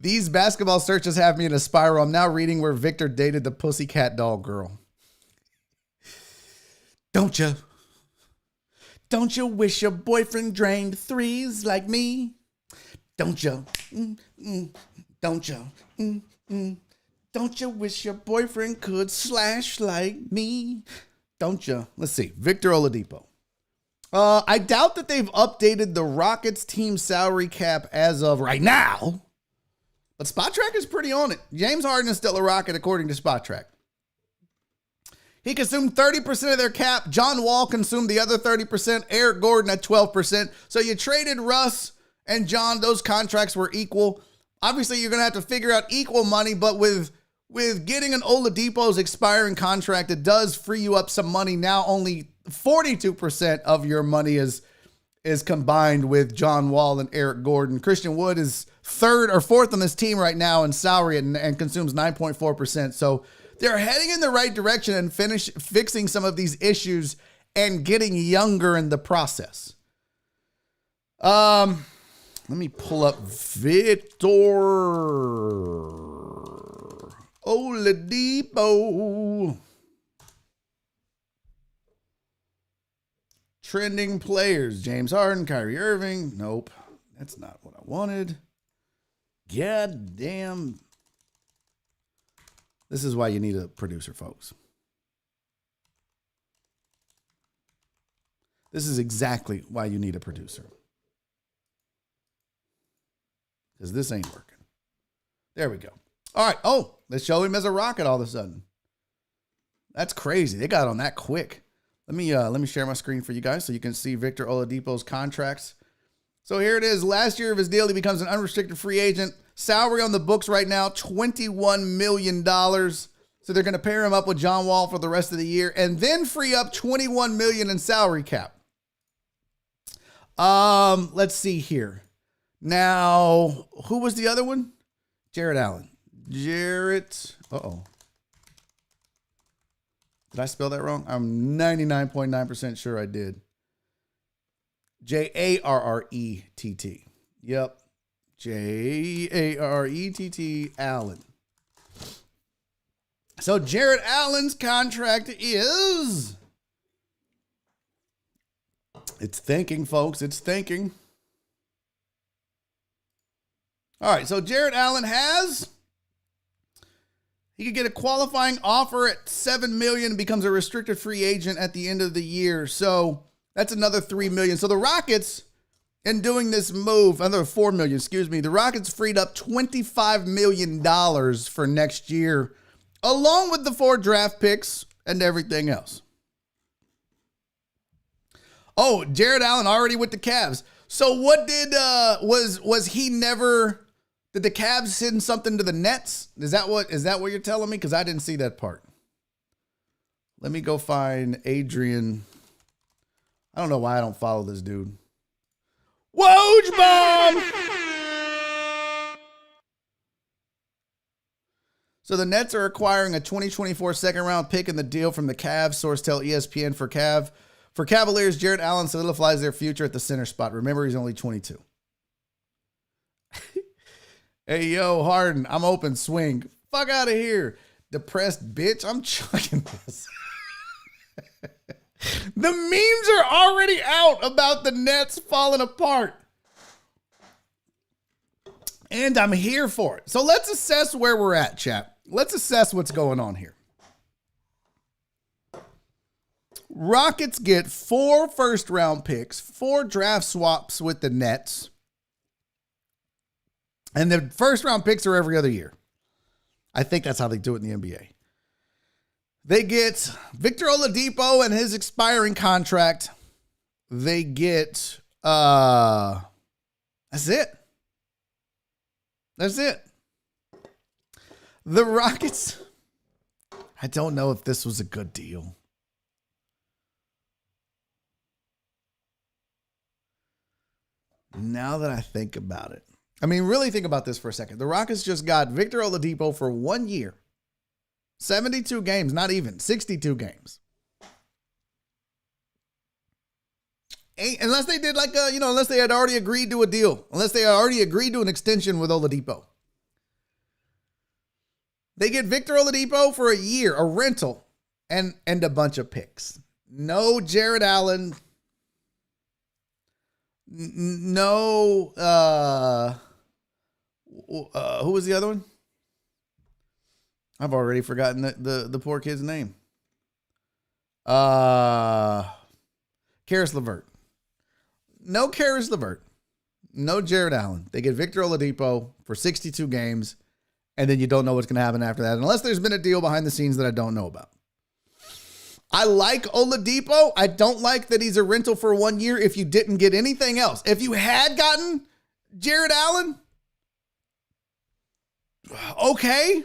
Speaker 1: These basketball searches have me in a spiral. I'm now reading where Victor dated the Pussycat Doll girl. Don't you wish your boyfriend drained threes like me? Don't you? Don't you wish your boyfriend could slash like me? Don't you? Let's see. Victor Oladipo. I doubt that they've updated the Rockets team salary cap as of right now. But Spot Track is pretty on it. James Harden is still a Rocket according to Spot Track. He consumed 30% of their cap. John Wall consumed the other 30%. Eric Gordon at 12%. So you traded Russ and John. Those contracts were equal. Obviously, you're going to have to figure out equal money, but with getting an Oladipo's expiring contract, it does free you up some money. Now only 42% of your money is combined with John Wall and Eric Gordon. Christian Wood is third or fourth on this team right now in salary and consumes 9.4%. So they're heading in the right direction and fixing some of these issues and getting younger in the process. Let me pull up Victor Oladipo. Trending players. James Harden, Kyrie Irving. Nope. That's not what I wanted. God damn. This is why you need a producer, folks. This is exactly why you need a producer. Because this ain't working. There we go. All right. Oh, let's show him as a Rocket all of a sudden. That's crazy. They got on that quick. Let me share my screen for you guys so you can see Victor Oladipo's contracts. So here it is. Last year of his deal, he becomes an unrestricted free agent. Salary on the books right now, $21 million. So they're going to pair him up with John Wall for the rest of the year and then free up $21 million in salary cap. Let's see here. Now, who was the other one? Jared Allen. Uh-oh. Did I spell that wrong? I'm 99.9% sure I did. Jarrett. Yep. Jarrett Allen. So Jared Allen's contract is... It's thinking, folks. It's thinking. All right, so Jared Allen he could get a qualifying offer at $7 million and becomes a restricted free agent at the end of the year. So that's another $3 million. So the Rockets, in doing this move, another $4 million, the Rockets freed up $25 million for next year, along with the 4 draft picks and everything else. Oh, Jared Allen already with the Cavs. So what did, was he never... Did the Cavs send something to the Nets? Is that what you're telling me? Because I didn't see that part. Let me go find Adrian. I don't know why I don't follow this dude. Woj bomb! So the Nets are acquiring a 2024 second round pick in the deal from the Cavs. Source tell ESPN for Cavaliers, Jared Allen solidifies their future at the center spot. Remember, he's only 22. Hey, yo, Harden, I'm open, swing. Fuck out of here. Depressed bitch, I'm chucking this. The memes are already out about the Nets falling apart. And I'm here for it. So let's assess where we're at, chat. Let's assess what's going on here. Rockets get 4 first-round picks, 4 draft swaps with the Nets. And the first-round picks are every other year. I think that's how they do it in the NBA. They get Victor Oladipo and his expiring contract. They get, that's it. That's it. The Rockets, I don't know if this was a good deal. Now that I think about it. I mean, really think about this for a second. The Rockets just got Victor Oladipo for 1 year. 72 games, not even. 62 games. Unless they did like a, unless they had already agreed to a deal. Unless they had already agreed to an extension with Oladipo. They get Victor Oladipo for a year, a rental, and a bunch of picks. No Jared Allen. No, who was the other one? I've already forgotten the poor kid's name. Karis LeVert. No Karis LeVert. No Jared Allen. They get Victor Oladipo for 62 games, and then you don't know what's going to happen after that, unless there's been a deal behind the scenes that I don't know about. I like Oladipo. I don't like that he's a rental for 1 year if you didn't get anything else. If you had gotten Jared Allen, okay.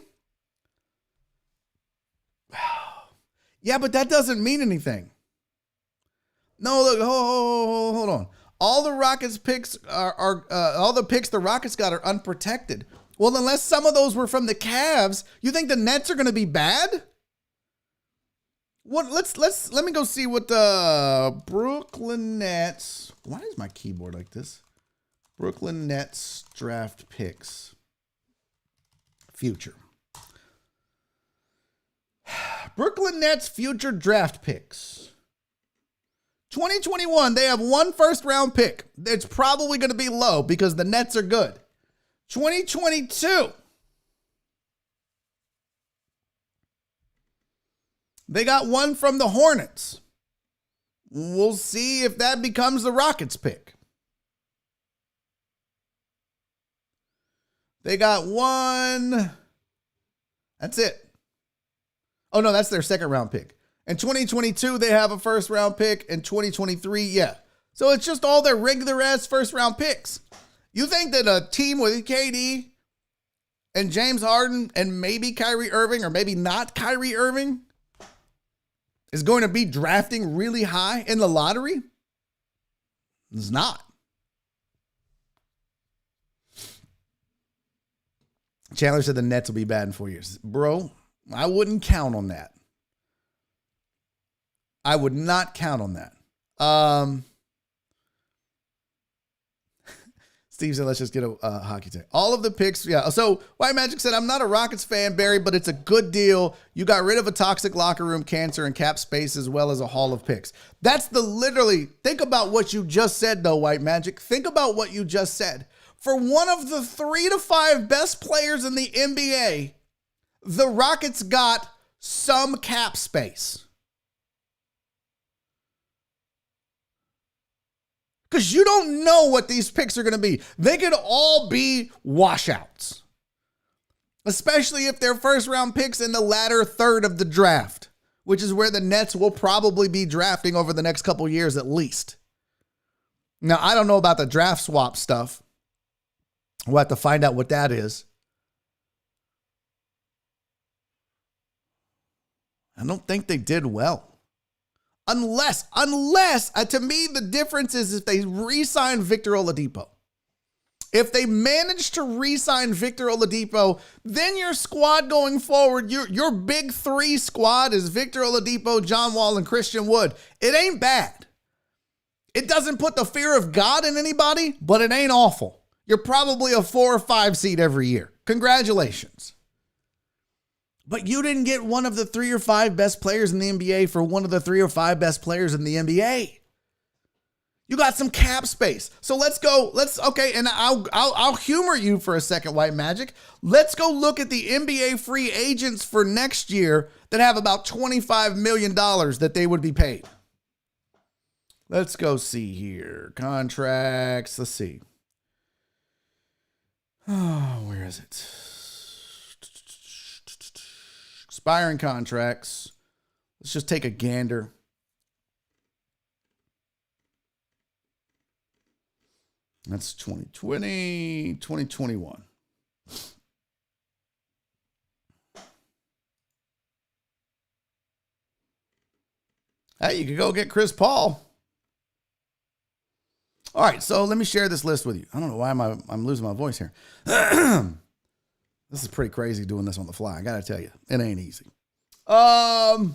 Speaker 1: Yeah, but that doesn't mean anything. No, look, hold on. All the Rockets picks are all the picks the Rockets got are unprotected. Well, unless some of those were from the Cavs, you think the Nets are going to be bad? What? Let me go see what the Brooklyn Nets. Why is my keyboard like this? Brooklyn Nets draft picks. Future. Brooklyn Nets future draft picks. 2021, they have 1 first-round pick. It's probably going to be low because the Nets are good. 2022. They got 1 from the Hornets. We'll see if that becomes the Rockets pick. They got 1. That's it. Oh, no, that's their second round pick. In 2022, they have a first round pick. In 2023, yeah. So it's just all their regular ass first round picks. You think that a team with KD and James Harden and maybe Kyrie Irving or maybe not Kyrie Irving is going to be drafting really high in the lottery? It's not. Chandler said the Nets will be bad in 4 years. Bro, I wouldn't count on that. I would not count on that. Steve said, let's just get a hockey take. All of the picks, yeah. So White Magic said, I'm not a Rockets fan, Barry, but it's a good deal. You got rid of a toxic locker room cancer and cap space as well as a haul of picks. That's literally, think about what you just said, though, White Magic. Think about what you just said. For one of the 3 to 5 best players in the NBA, the Rockets got some cap space. Because you don't know what these picks are going to be. They could all be washouts. Especially if they're first round picks in the latter third of the draft, which is where the Nets will probably be drafting over the next couple years at least. Now, I don't know about the draft swap stuff. We'll have to find out what that is. I don't think they did well. Unless, to me, the difference is if they re-sign Victor Oladipo. If they manage to re-sign Victor Oladipo, then your squad going forward, your big 3 squad is Victor Oladipo, John Wall, and Christian Wood. It ain't bad. It doesn't put the fear of God in anybody, but it ain't awful. You're probably a 4 or 5 seed every year. Congratulations. But you didn't get one of the 3 or 5 best players in the NBA for one of the 3 or 5 best players in the NBA. You got some cap space. So let's go. Okay, and I'll humor you for a second, White Magic. Let's go look at the NBA free agents for next year that have about $25 million that they would be paid. Let's go see here. Contracts. Let's see. Oh, where is it? Expiring contracts. Let's just take a gander. That's 2020, 2021. Hey, you could go get Chris Paul. All right, so let me share this list with you. I don't know why I'm losing my voice here. This is pretty crazy doing this on the fly. I got to tell you, it ain't easy. All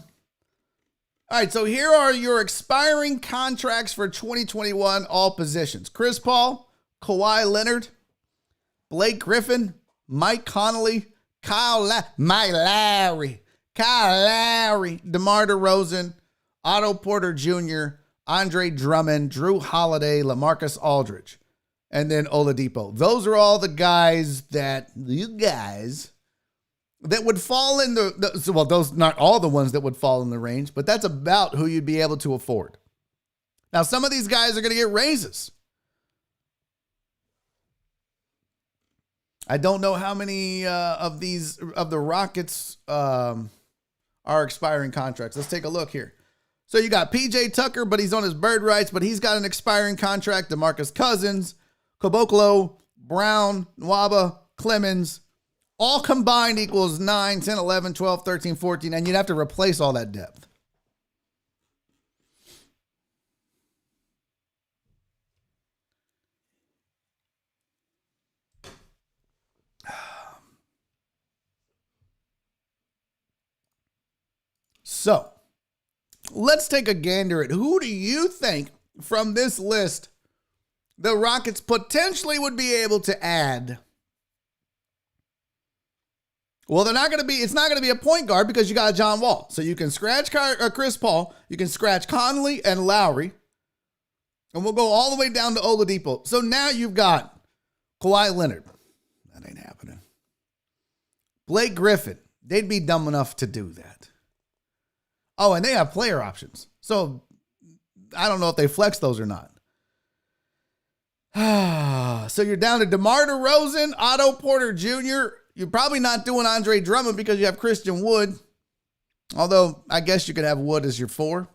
Speaker 1: right, so here are your expiring contracts for 2021, all positions. Chris Paul, Kawhi Leonard, Blake Griffin, Mike Conley, Mike Lowry, Kyle Lowry, DeMar DeRozan, Otto Porter Jr., Andre Drummond, Drew Holiday, LaMarcus Aldridge, and then Oladipo. Those are all the guys that would fall in well, those not all the ones that would fall in the range, but that's about who you'd be able to afford. Now, some of these guys are going to get raises. I don't know how many of the Rockets are expiring contracts. Let's take a look here. So you got PJ Tucker, but he's on his bird rights, but he's got an expiring contract. DeMarcus Cousins, Caboclo, Brown, Nwaba, Clemens, all combined equals 9, 10, 11, 12, 13, 14, and you'd have to replace all that depth. So, let's take a gander at who do you think from this list the Rockets potentially would be able to add. Well, it's not going to be a point guard because you got John Wall. So you can scratch Chris Paul, you can scratch Conley and Lowry, and we'll go all the way down to Oladipo. So now you've got Kawhi Leonard. That ain't happening. Blake Griffin. They'd be dumb enough to do that. Oh, and they have player options. So I don't know if they flex those or not. So you're down to DeMar DeRozan, Otto Porter Jr. You're probably not doing Andre Drummond because you have Christian Wood. Although, I guess you could have Wood as your 4.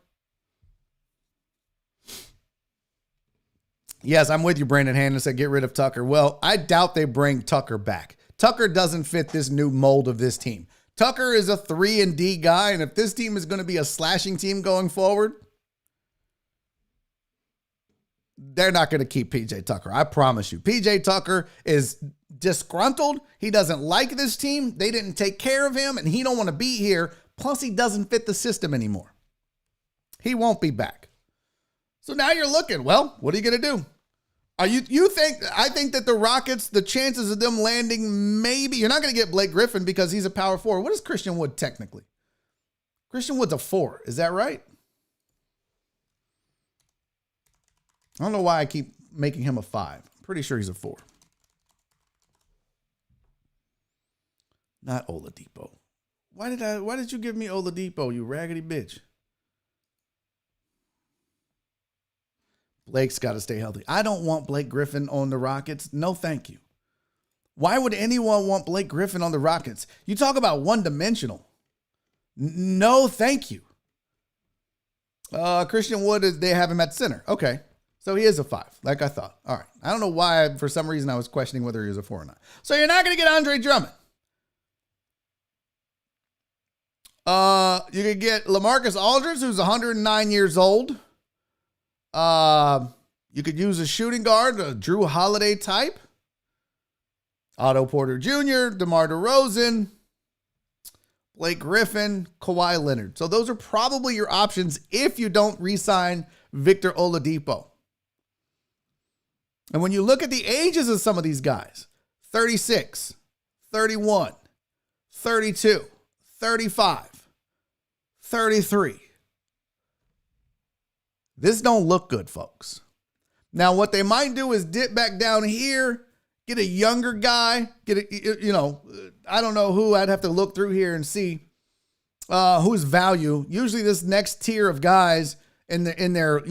Speaker 1: Yes, I'm with you, Brandon Hannon said get rid of Tucker. Well, I doubt they bring Tucker back. Tucker doesn't fit this new mold of this team. Tucker is a 3-and-D guy, and if this team is going to be a slashing team going forward, they're not going to keep PJ Tucker. I promise you. PJ Tucker is disgruntled. He doesn't like this team. They didn't take care of him, and he don't want to be here. Plus, he doesn't fit the system anymore. He won't be back. So now you're looking, well, what are you going to do? I think that the Rockets, the chances of them landing, maybe, you're not going to get Blake Griffin because he's a power forward. What is Christian Wood technically? Christian Wood's a 4. Is that right? I don't know why I keep making him a 5. I'm pretty sure he's a 4. Not Oladipo. Why did you give me Oladipo, you raggedy bitch? Blake's got to stay healthy. I don't want Blake Griffin on the Rockets. No, thank you. Why would anyone want Blake Griffin on the Rockets? You talk about one-dimensional. No, thank you. Christian Wood, they have him at center. Okay. So he is a 5, like I thought. All right. I don't know why, for some reason, I was questioning whether he was a 4 or not. So you're not going to get Andre Drummond. You could get LaMarcus Aldridge, who's 109 years old. You could use a shooting guard, a Drew Holiday type. Otto Porter Jr., DeMar DeRozan, Blake Griffin, Kawhi Leonard. So those are probably your options if you don't re-sign Victor Oladipo. And when you look at the ages of some of these guys, 36, 31, 32, 35, 33. This don't look good, folks. Now, what they might do is dip back down here, get a younger guy, I don't know who. I'd have to look through here and see whose value. Usually this next tier of guys in their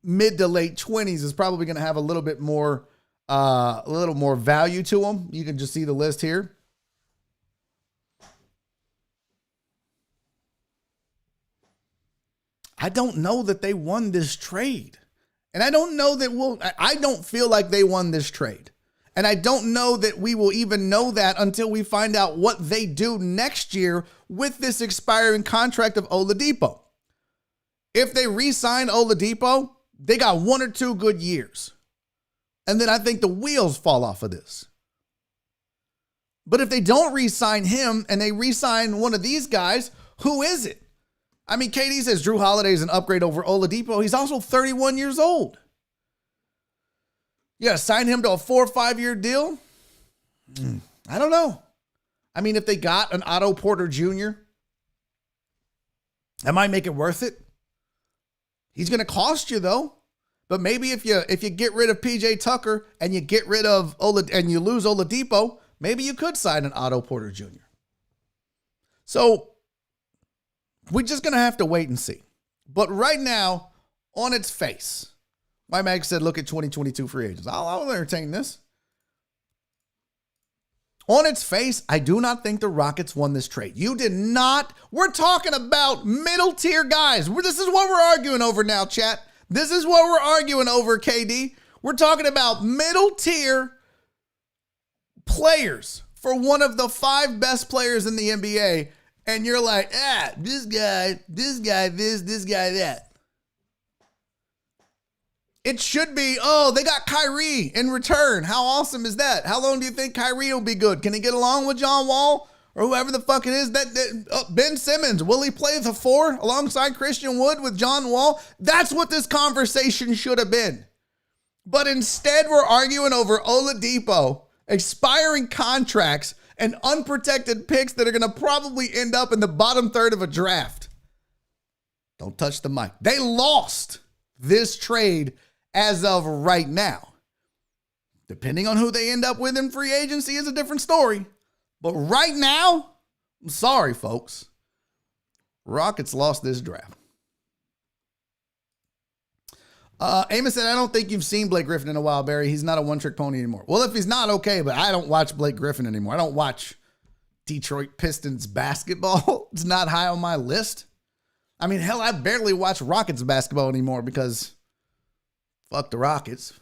Speaker 1: mid to late 20s is probably going to have a little more value to them. You can just see the list here. I don't know that they won this trade. And I don't know that I don't feel like they won this trade. And I don't know that we will even know that until we find out what they do next year with this expiring contract of Oladipo. If they re-sign Oladipo, they got 1 or 2 good years. And then I think the wheels fall off of this. But if they don't re-sign him and they re-sign one of these guys, who is it? I mean, KD says Drew Holiday is an upgrade over Oladipo. He's also 31 years old. Yeah, sign him to a 4 or 5 year deal? I don't know. I mean, if they got an Otto Porter Jr., that might make it worth it. He's going to cost you, though. But maybe if you get rid of PJ Tucker and you get rid of and you lose Oladipo, maybe you could sign an Otto Porter Jr. So we're just going to have to wait and see. But right now, on its face, my Mag said, look at 2022 free agents. I'll entertain this. On its face, I do not think the Rockets won this trade. You did not. We're talking about middle tier guys. This is what we're arguing over now, chat. This is what we're arguing over, KD. We're talking about middle tier players for one of the 5 best players in the NBA. And you're like, this guy, this, this guy, that. It should be, they got Kyrie in return. How awesome is that? How long do you think Kyrie will be good? Can he get along with John Wall or whoever the fuck it is? Ben Simmons, will he play the 4 alongside Christian Wood with John Wall? That's what this conversation should have been. But instead, we're arguing over Oladipo, expiring contracts, and unprotected picks that are going to probably end up in the bottom third of a draft. Don't touch the mic. They lost this trade as of right now. Depending on who they end up with in free agency is a different story. But right now, I'm sorry, folks. Rockets lost this draft. Amos said, I don't think you've seen Blake Griffin in a while, Barry. He's not a one-trick pony anymore. Well, if he's not, okay, but I don't watch Blake Griffin anymore. I don't watch Detroit Pistons basketball. It's not high on my list. I mean, hell, I barely watch Rockets basketball anymore because fuck the Rockets.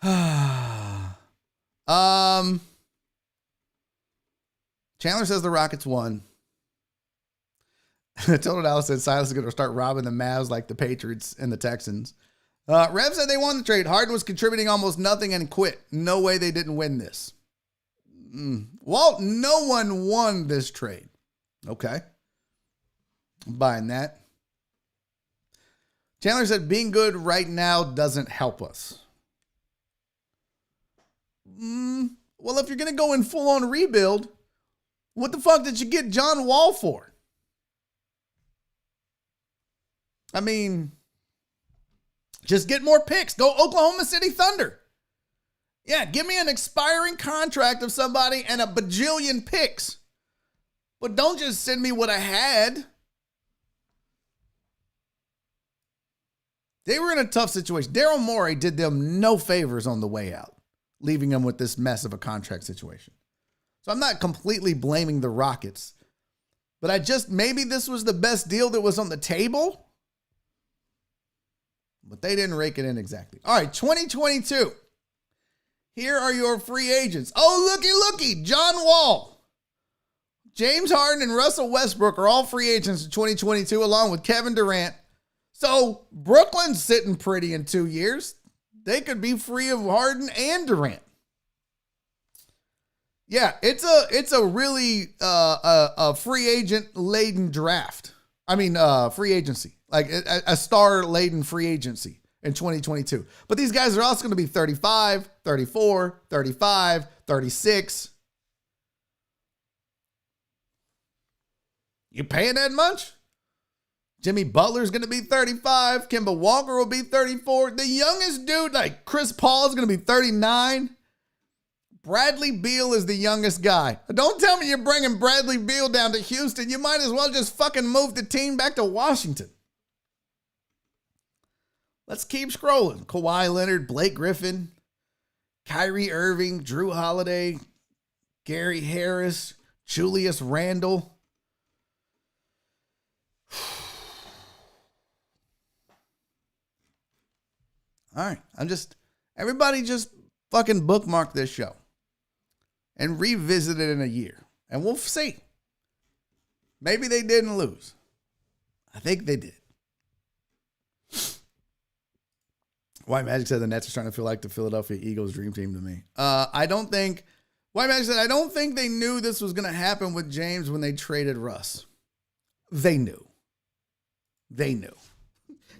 Speaker 1: Chandler says the Rockets won. Total Dallas said Silas is going to start robbing the Mavs like the Patriots and the Texans. Rev said they won the trade. Harden was contributing almost nothing and quit. No way they didn't win this. Walt, no one won this trade. Okay. I'm buying that. Chandler said being good right now doesn't help us. Well, if you're going to go in full-on rebuild, what the fuck did you get John Wall for? I mean, just get more picks. Go Oklahoma City Thunder. Yeah, give me an expiring contract of somebody and a bajillion picks. But don't just send me what I had. They were in a tough situation. Daryl Morey did them no favors on the way out, leaving them with this mess of a contract situation. So I'm not completely blaming the Rockets, but maybe this was the best deal that was on the table. But they didn't rake it in exactly. All right, 2022. Here are your free agents. Oh, looky. John Wall, James Harden, and Russell Westbrook are all free agents in 2022, along with Kevin Durant. So Brooklyn's sitting pretty in 2 years. They could be free of Harden and Durant. Yeah, it's a really a free agent laden draft. I mean, free agency. Like a star-laden free agency in 2022. But these guys are also going to be 35, 34, 35, 36. You paying that much? Jimmy Butler's going to be 35. Kemba Walker will be 34. The youngest dude, like Chris Paul, is going to be 39. Bradley Beal is the youngest guy. Don't tell me you're bringing Bradley Beal down to Houston. You might as well just fucking move the team back to Washington. Let's keep scrolling. Kawhi Leonard, Blake Griffin, Kyrie Irving, Drew Holiday, Gary Harris, Julius Randle. All right. Everybody just fucking bookmark this show and revisit it in a year. And we'll see. Maybe they didn't lose. I think they did. White Magic said the Nets are starting to feel like the Philadelphia Eagles dream team to me. White Magic said, I don't think they knew this was going to happen with James when they traded Russ. They knew.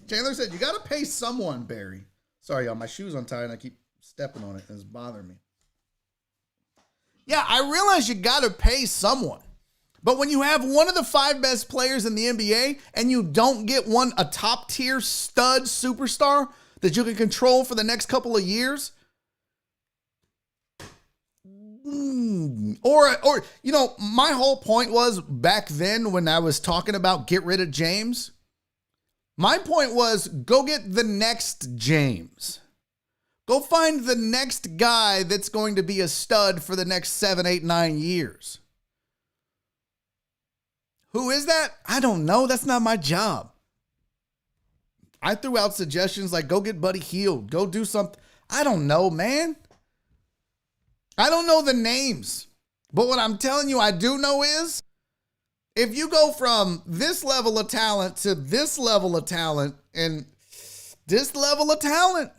Speaker 1: Chandler said, you got to pay someone, Barry. Sorry, y'all, my shoe's untied and I keep stepping on it and it's bothering me. Yeah, I realize you got to pay someone. But when you have one of the 5 best players in the NBA and you don't get a top tier stud superstar that you can control for the next couple of years, or my whole point was back then when I was talking about get rid of James, my point was go get the next James. Go find the next guy that's going to be a stud for the next 7, 8, 9 years. Who is that? I don't know. That's not my job. I threw out suggestions like go get Buddy Hield. Go do something. I don't know, man. I don't know the names. But what I'm telling you I do know is if you go from this level of talent to this level of talent and this level of talent,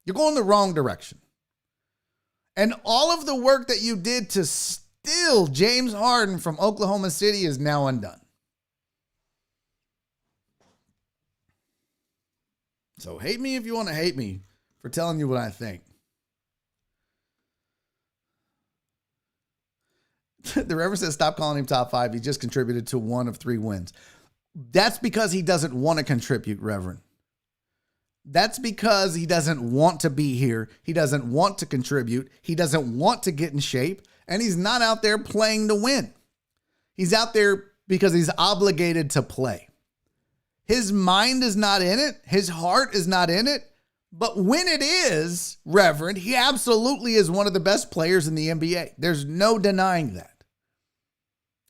Speaker 1: you're going the wrong direction. And all of the work that you did to steal James Harden from Oklahoma City is now undone. So hate me if you want to hate me for telling you what I think. The Reverend says, stop calling him top 5. He just contributed to 1 of 3 wins. That's because he doesn't want to contribute, Reverend. That's because he doesn't want to be here. He doesn't want to contribute. He doesn't want to get in shape. And he's not out there playing to win. He's out there because he's obligated to play. His mind is not in it. His heart is not in it. But when it is, Reverend, he absolutely is one of the best players in the NBA. There's no denying that.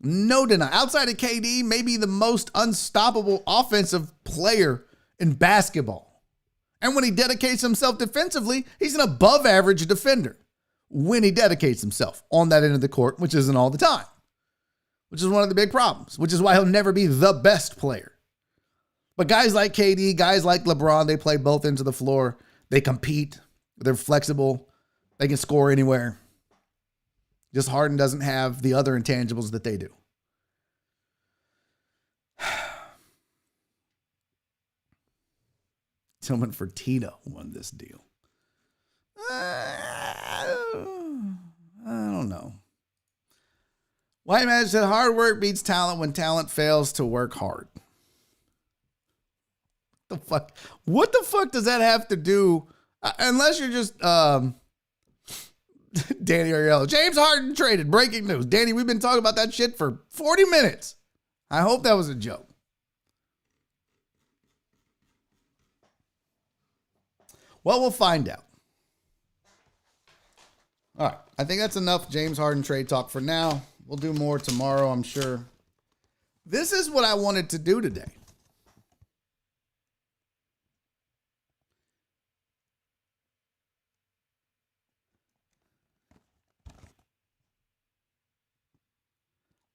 Speaker 1: No denying. Outside of KD, maybe the most unstoppable offensive player in basketball. And when he dedicates himself defensively, he's an above average defender when he dedicates himself on that end of the court, which isn't all the time, which is one of the big problems, which is why he'll never be the best player. But guys like KD, guys like LeBron, they play both ends of the floor. They compete. They're flexible. They can score anywhere. Just Harden doesn't have the other intangibles that they do. Tillman Fertitta won this deal. I don't know. White man said hard work beats talent when talent fails to work hard. What the fuck does that have to do? Unless you're just Danny Ariello. James Harden traded. Breaking news. Danny, we've been talking about that shit for 40 minutes. I hope that was a joke. Well, we'll find out. All right. I think that's enough James Harden trade talk for now. We'll do more tomorrow, I'm sure. This is what I wanted to do today.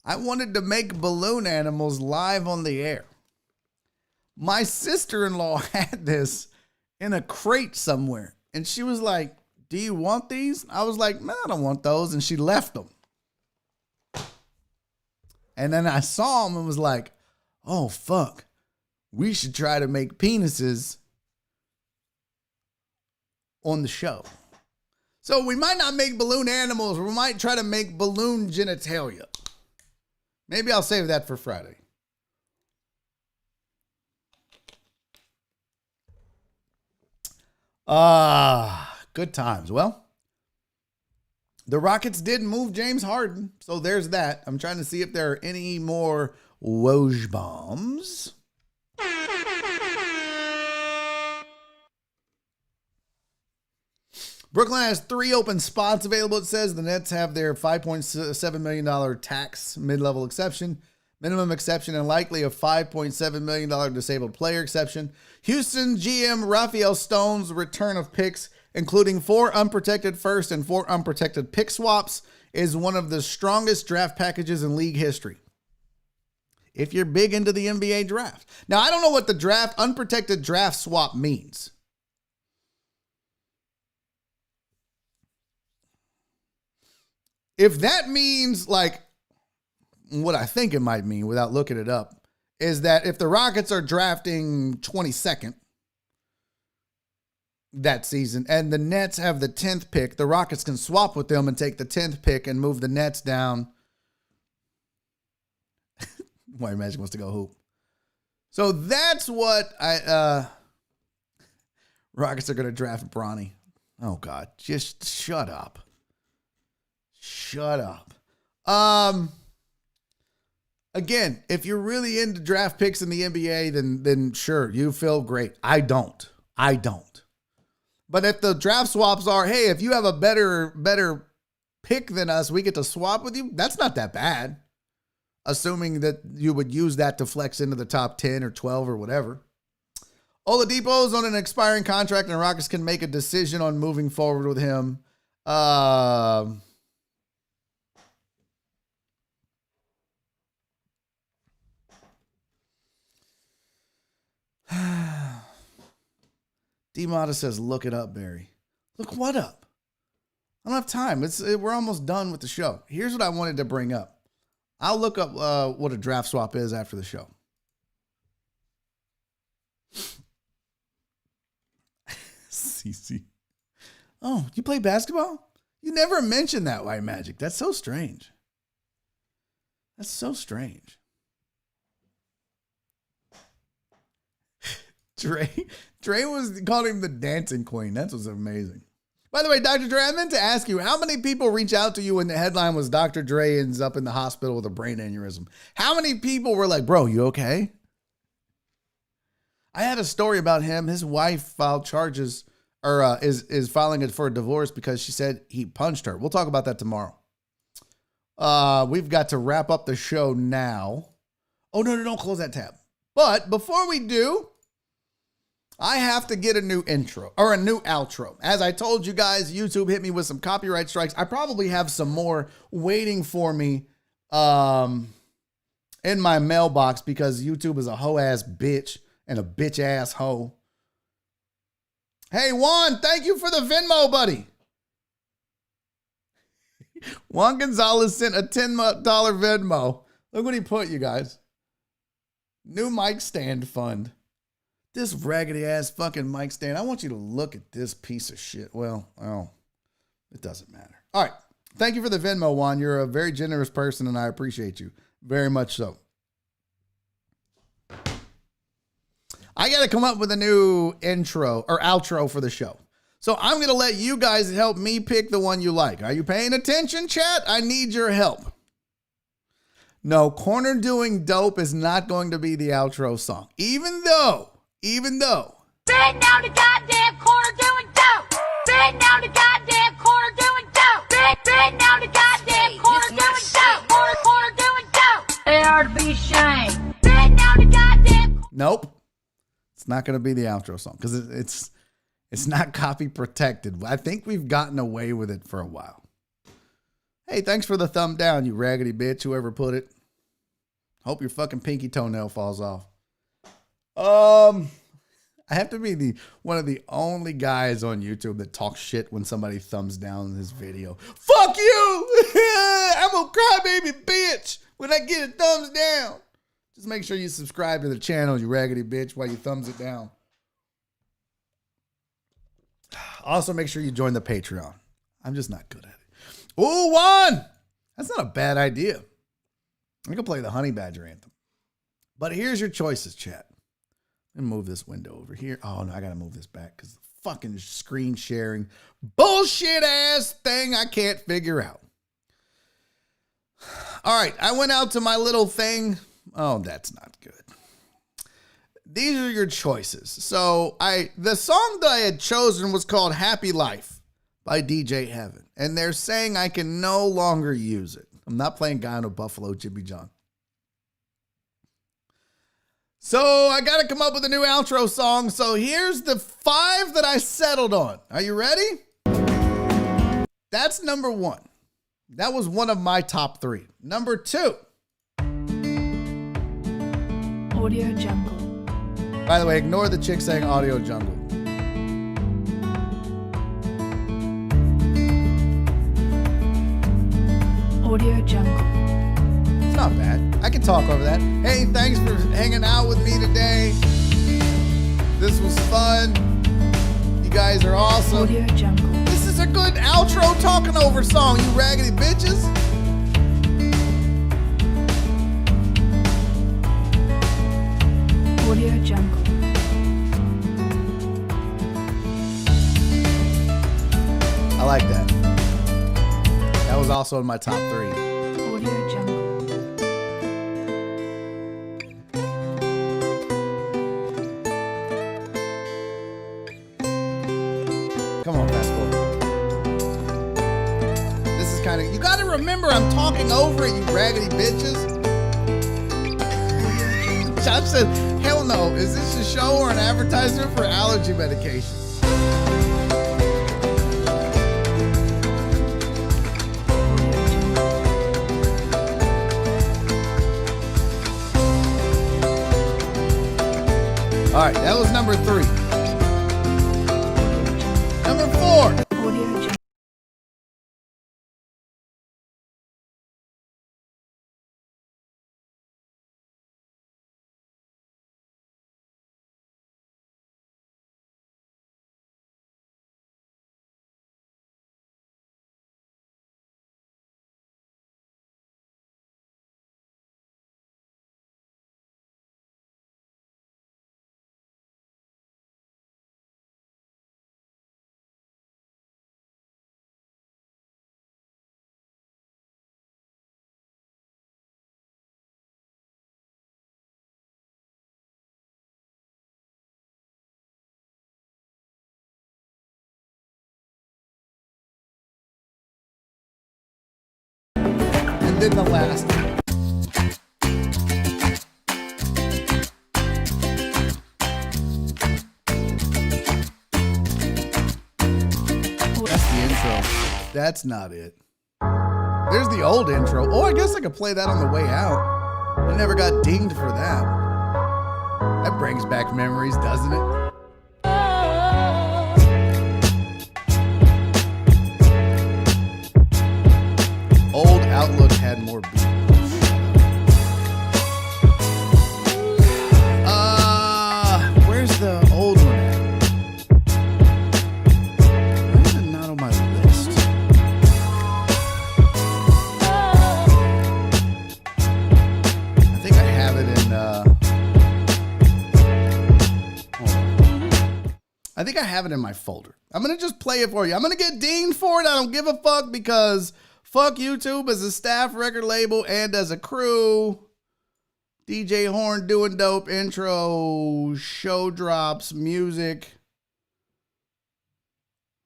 Speaker 1: I wanted to make balloon animals live on the air. My sister-in-law had this in a crate somewhere. And she was like, do you want these? I was like, no, I don't want those. And she left them. And then I saw them and was like, oh, fuck. We should try to make penises on the show. So we might not make balloon animals. We might try to make balloon genitalia. Maybe I'll save that for Friday. Good times. Well, the Rockets did move James Harden, so there's that. I'm trying to see if there are any more Woj bombs. Brooklyn has 3 open spots available, it says. The Nets have their $5.7 million tax mid-level exception, minimum exception, and likely a $5.7 million disabled player exception. Houston GM Raphael Stone's return of picks, including 4 unprotected first and 4 unprotected pick swaps, is one of the strongest draft packages in league history. If you're big into the NBA draft. Now, I don't know what the unprotected draft swap means. If that means like what I think it might mean without looking it up is that if the Rockets are drafting 22nd that season and the Nets have the 10th pick, the Rockets can swap with them and take the 10th pick and move the Nets down. White Magic wants to go hoop. So that's what Rockets are going to draft Bronny. Oh God, just shut up. Shut up. Again, if you're really into draft picks in the NBA, then sure, you feel great. I don't. But if the draft swaps are, hey, if you have a better pick than us, we get to swap with you. That's not that bad. Assuming that you would use that to flex into the top 10 or 12 or whatever. Oladipo's on an expiring contract and Rockets can make a decision on moving forward with him. D-Mata says, look it up, Barry. Look what up? I don't have time. We're almost done with the show. Here's what I wanted to bring up. I'll look up what a draft swap is after the show. CC. Oh, you play basketball? You never mentioned that, White Magic. That's so strange. That's so strange. Dre was calling him the dancing queen. That was amazing. By the way, Dr. Dre, I meant to ask you, how many people reach out to you when the headline was Dr. Dre ends up in the hospital with a brain aneurysm? How many people were like, bro, you okay? I had a story about him. His wife filed charges or is filing it for a divorce because she said he punched her. We'll talk about that tomorrow. We've got to wrap up the show now. Oh, no, don't close that tab. But before we do, I have to get a new intro or a new outro. As I told you guys, YouTube hit me with some copyright strikes. I probably have some more waiting for me in my mailbox because YouTube is a hoe-ass bitch and a bitch-ass hoe. Hey, Juan, thank you for the Venmo, buddy. Juan Gonzalez sent a $10 Venmo. Look what he put, you guys. New mic stand fund. This raggedy ass fucking mic stand. I want you to look at this piece of shit. Well, it doesn't matter. All right. Thank you for the Venmo, Juan. You're a very generous person and I appreciate you very much so. I got to come up with a new intro or outro for the show. So I'm going to let you guys help me pick the one you like. Are you paying attention, chat? I need your help. No, Corner Doing Dope is not going to be the outro song. Even though.
Speaker 6: Bang down the goddamn corner doing dope. Bang down the goddamn corner doing dope. Bang down the goddamn corner doing dope. Corner doing dope. They are to be ashamed. Bang down the goddamn.
Speaker 1: Nope. It's not going to be the outro song because it's not copy protected. I think we've gotten away with it for a while. Hey, thanks for the thumb down, you raggedy bitch, whoever put it. Hope your fucking pinky toenail falls off. I have to be one of the only guys on YouTube that talks shit when somebody thumbs down this video. Fuck you! I'm a crybaby bitch when I get a thumbs down. Just make sure you subscribe to the channel, you raggedy bitch, while you thumbs it down. Also, make sure you join the Patreon. I'm just not good at it. Ooh, Juan! That's not a bad idea. I can play the Honey Badger anthem. But here's your choices, chat. Let me move this window over here. Oh, no, I got to move this back because the fucking screen sharing bullshit ass thing I can't figure out. All right, I went out to my little thing. Oh, that's not good. These are your choices. So the song that I had chosen was called Happy Life by DJ Heaven. And they're saying I can no longer use it. I'm not playing Guy on a Buffalo, Jimmy John. So I got to come up with a new outro song. So here's the 5 that I settled on. Are you ready? That's number 1. That was one of my top 3. Number 2.
Speaker 5: Audio Jungle.
Speaker 1: By the way, ignore the chick saying Audio Jungle.
Speaker 5: Audio Jungle.
Speaker 1: It's not bad. I can talk over that. Hey, thanks for hanging out with me today. This was fun. You guys are awesome.
Speaker 5: Audio Jungle.
Speaker 1: This is a good outro talking over song, you raggedy bitches.
Speaker 5: Audio Jungle.
Speaker 1: I like that. That was also in my top 3.
Speaker 5: Audio Jungle.
Speaker 1: Come on, fast forward. This is kind of, you got to remember I'm talking over it, you raggedy bitches. Josh said, hell no, is this a show or an advertisement for allergy medication? All right, that was number 3. Number 4. than the last one. That's the intro. That's not it. There's the old intro. Oh, I guess I could play that on the way out. I never got dinged for that. That brings back memories, doesn't it? Old Outlook had more beats. Where's the old one at? Why is it not on my list? I think I have it in, hold on. I think I have it in my folder. I'm going to just play it for you. I'm going to get dinged for it. I don't give a fuck because fuck YouTube as a staff record label and as a crew. DJ Horn doing dope intro, show drops, music.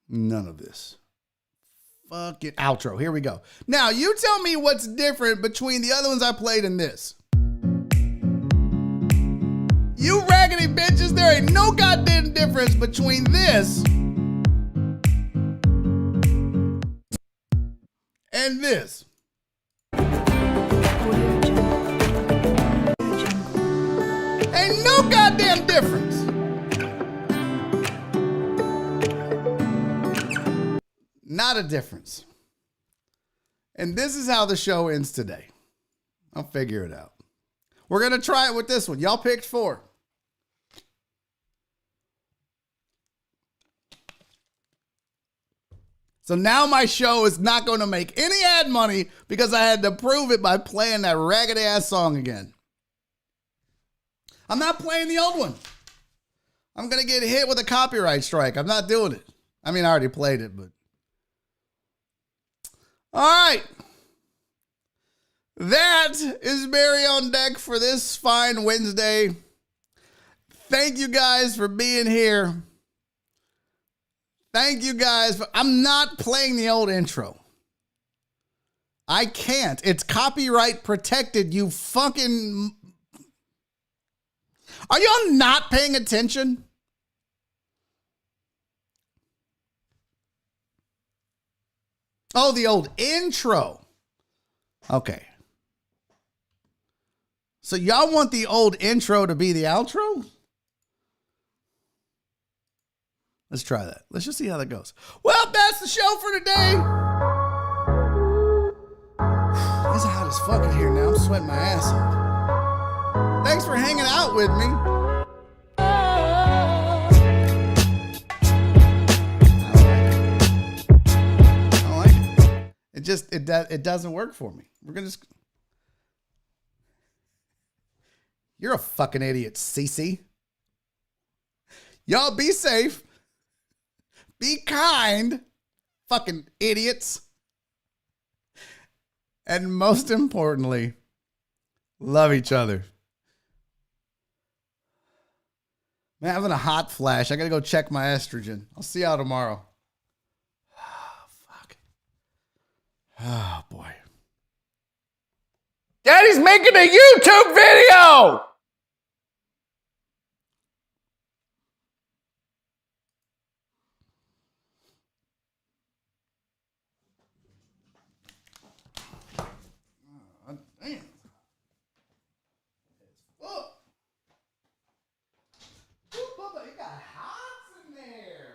Speaker 1: None of this. Fuck it. Outro. Here we go. Now, you tell me what's different between the other ones I played and this. You raggedy bitches, there ain't no goddamn difference between this and this. Ain't no goddamn difference. Not a difference. And this is how the show ends today. I'll figure it out. We're going to try it with this one. Y'all picked 4. So now my show is not going to make any ad money because I had to prove it by playing that raggedy ass song again. I'm not playing the old one. I'm going to get hit with a copyright strike. I'm not doing it. I mean, I already played it, but. All right. That is Barry on deck for this fine Wednesday. Thank you guys for being here. Thank you guys. I'm not playing the old intro. I can't. It's copyright protected, you fucking... Are y'all not paying attention? Oh, the old intro. Okay. So y'all want the old intro to be the outro? Let's try that. Let's just see how that goes. Well, that's the show for today. It's hot as fuck in here now. I'm sweating my ass off. Thanks for hanging out with me. I don't like it. It doesn't work for me. We're gonna just. You're a fucking idiot, Cece. Y'all be safe. Be kind, fucking idiots. And most importantly, love each other. I'm having a hot flash. I gotta go check my estrogen. I'll see y'all tomorrow. Oh, fuck. Oh, boy. Daddy's making a YouTube video! Damn. Whoa. Ooh, Bubba, you got hots in there.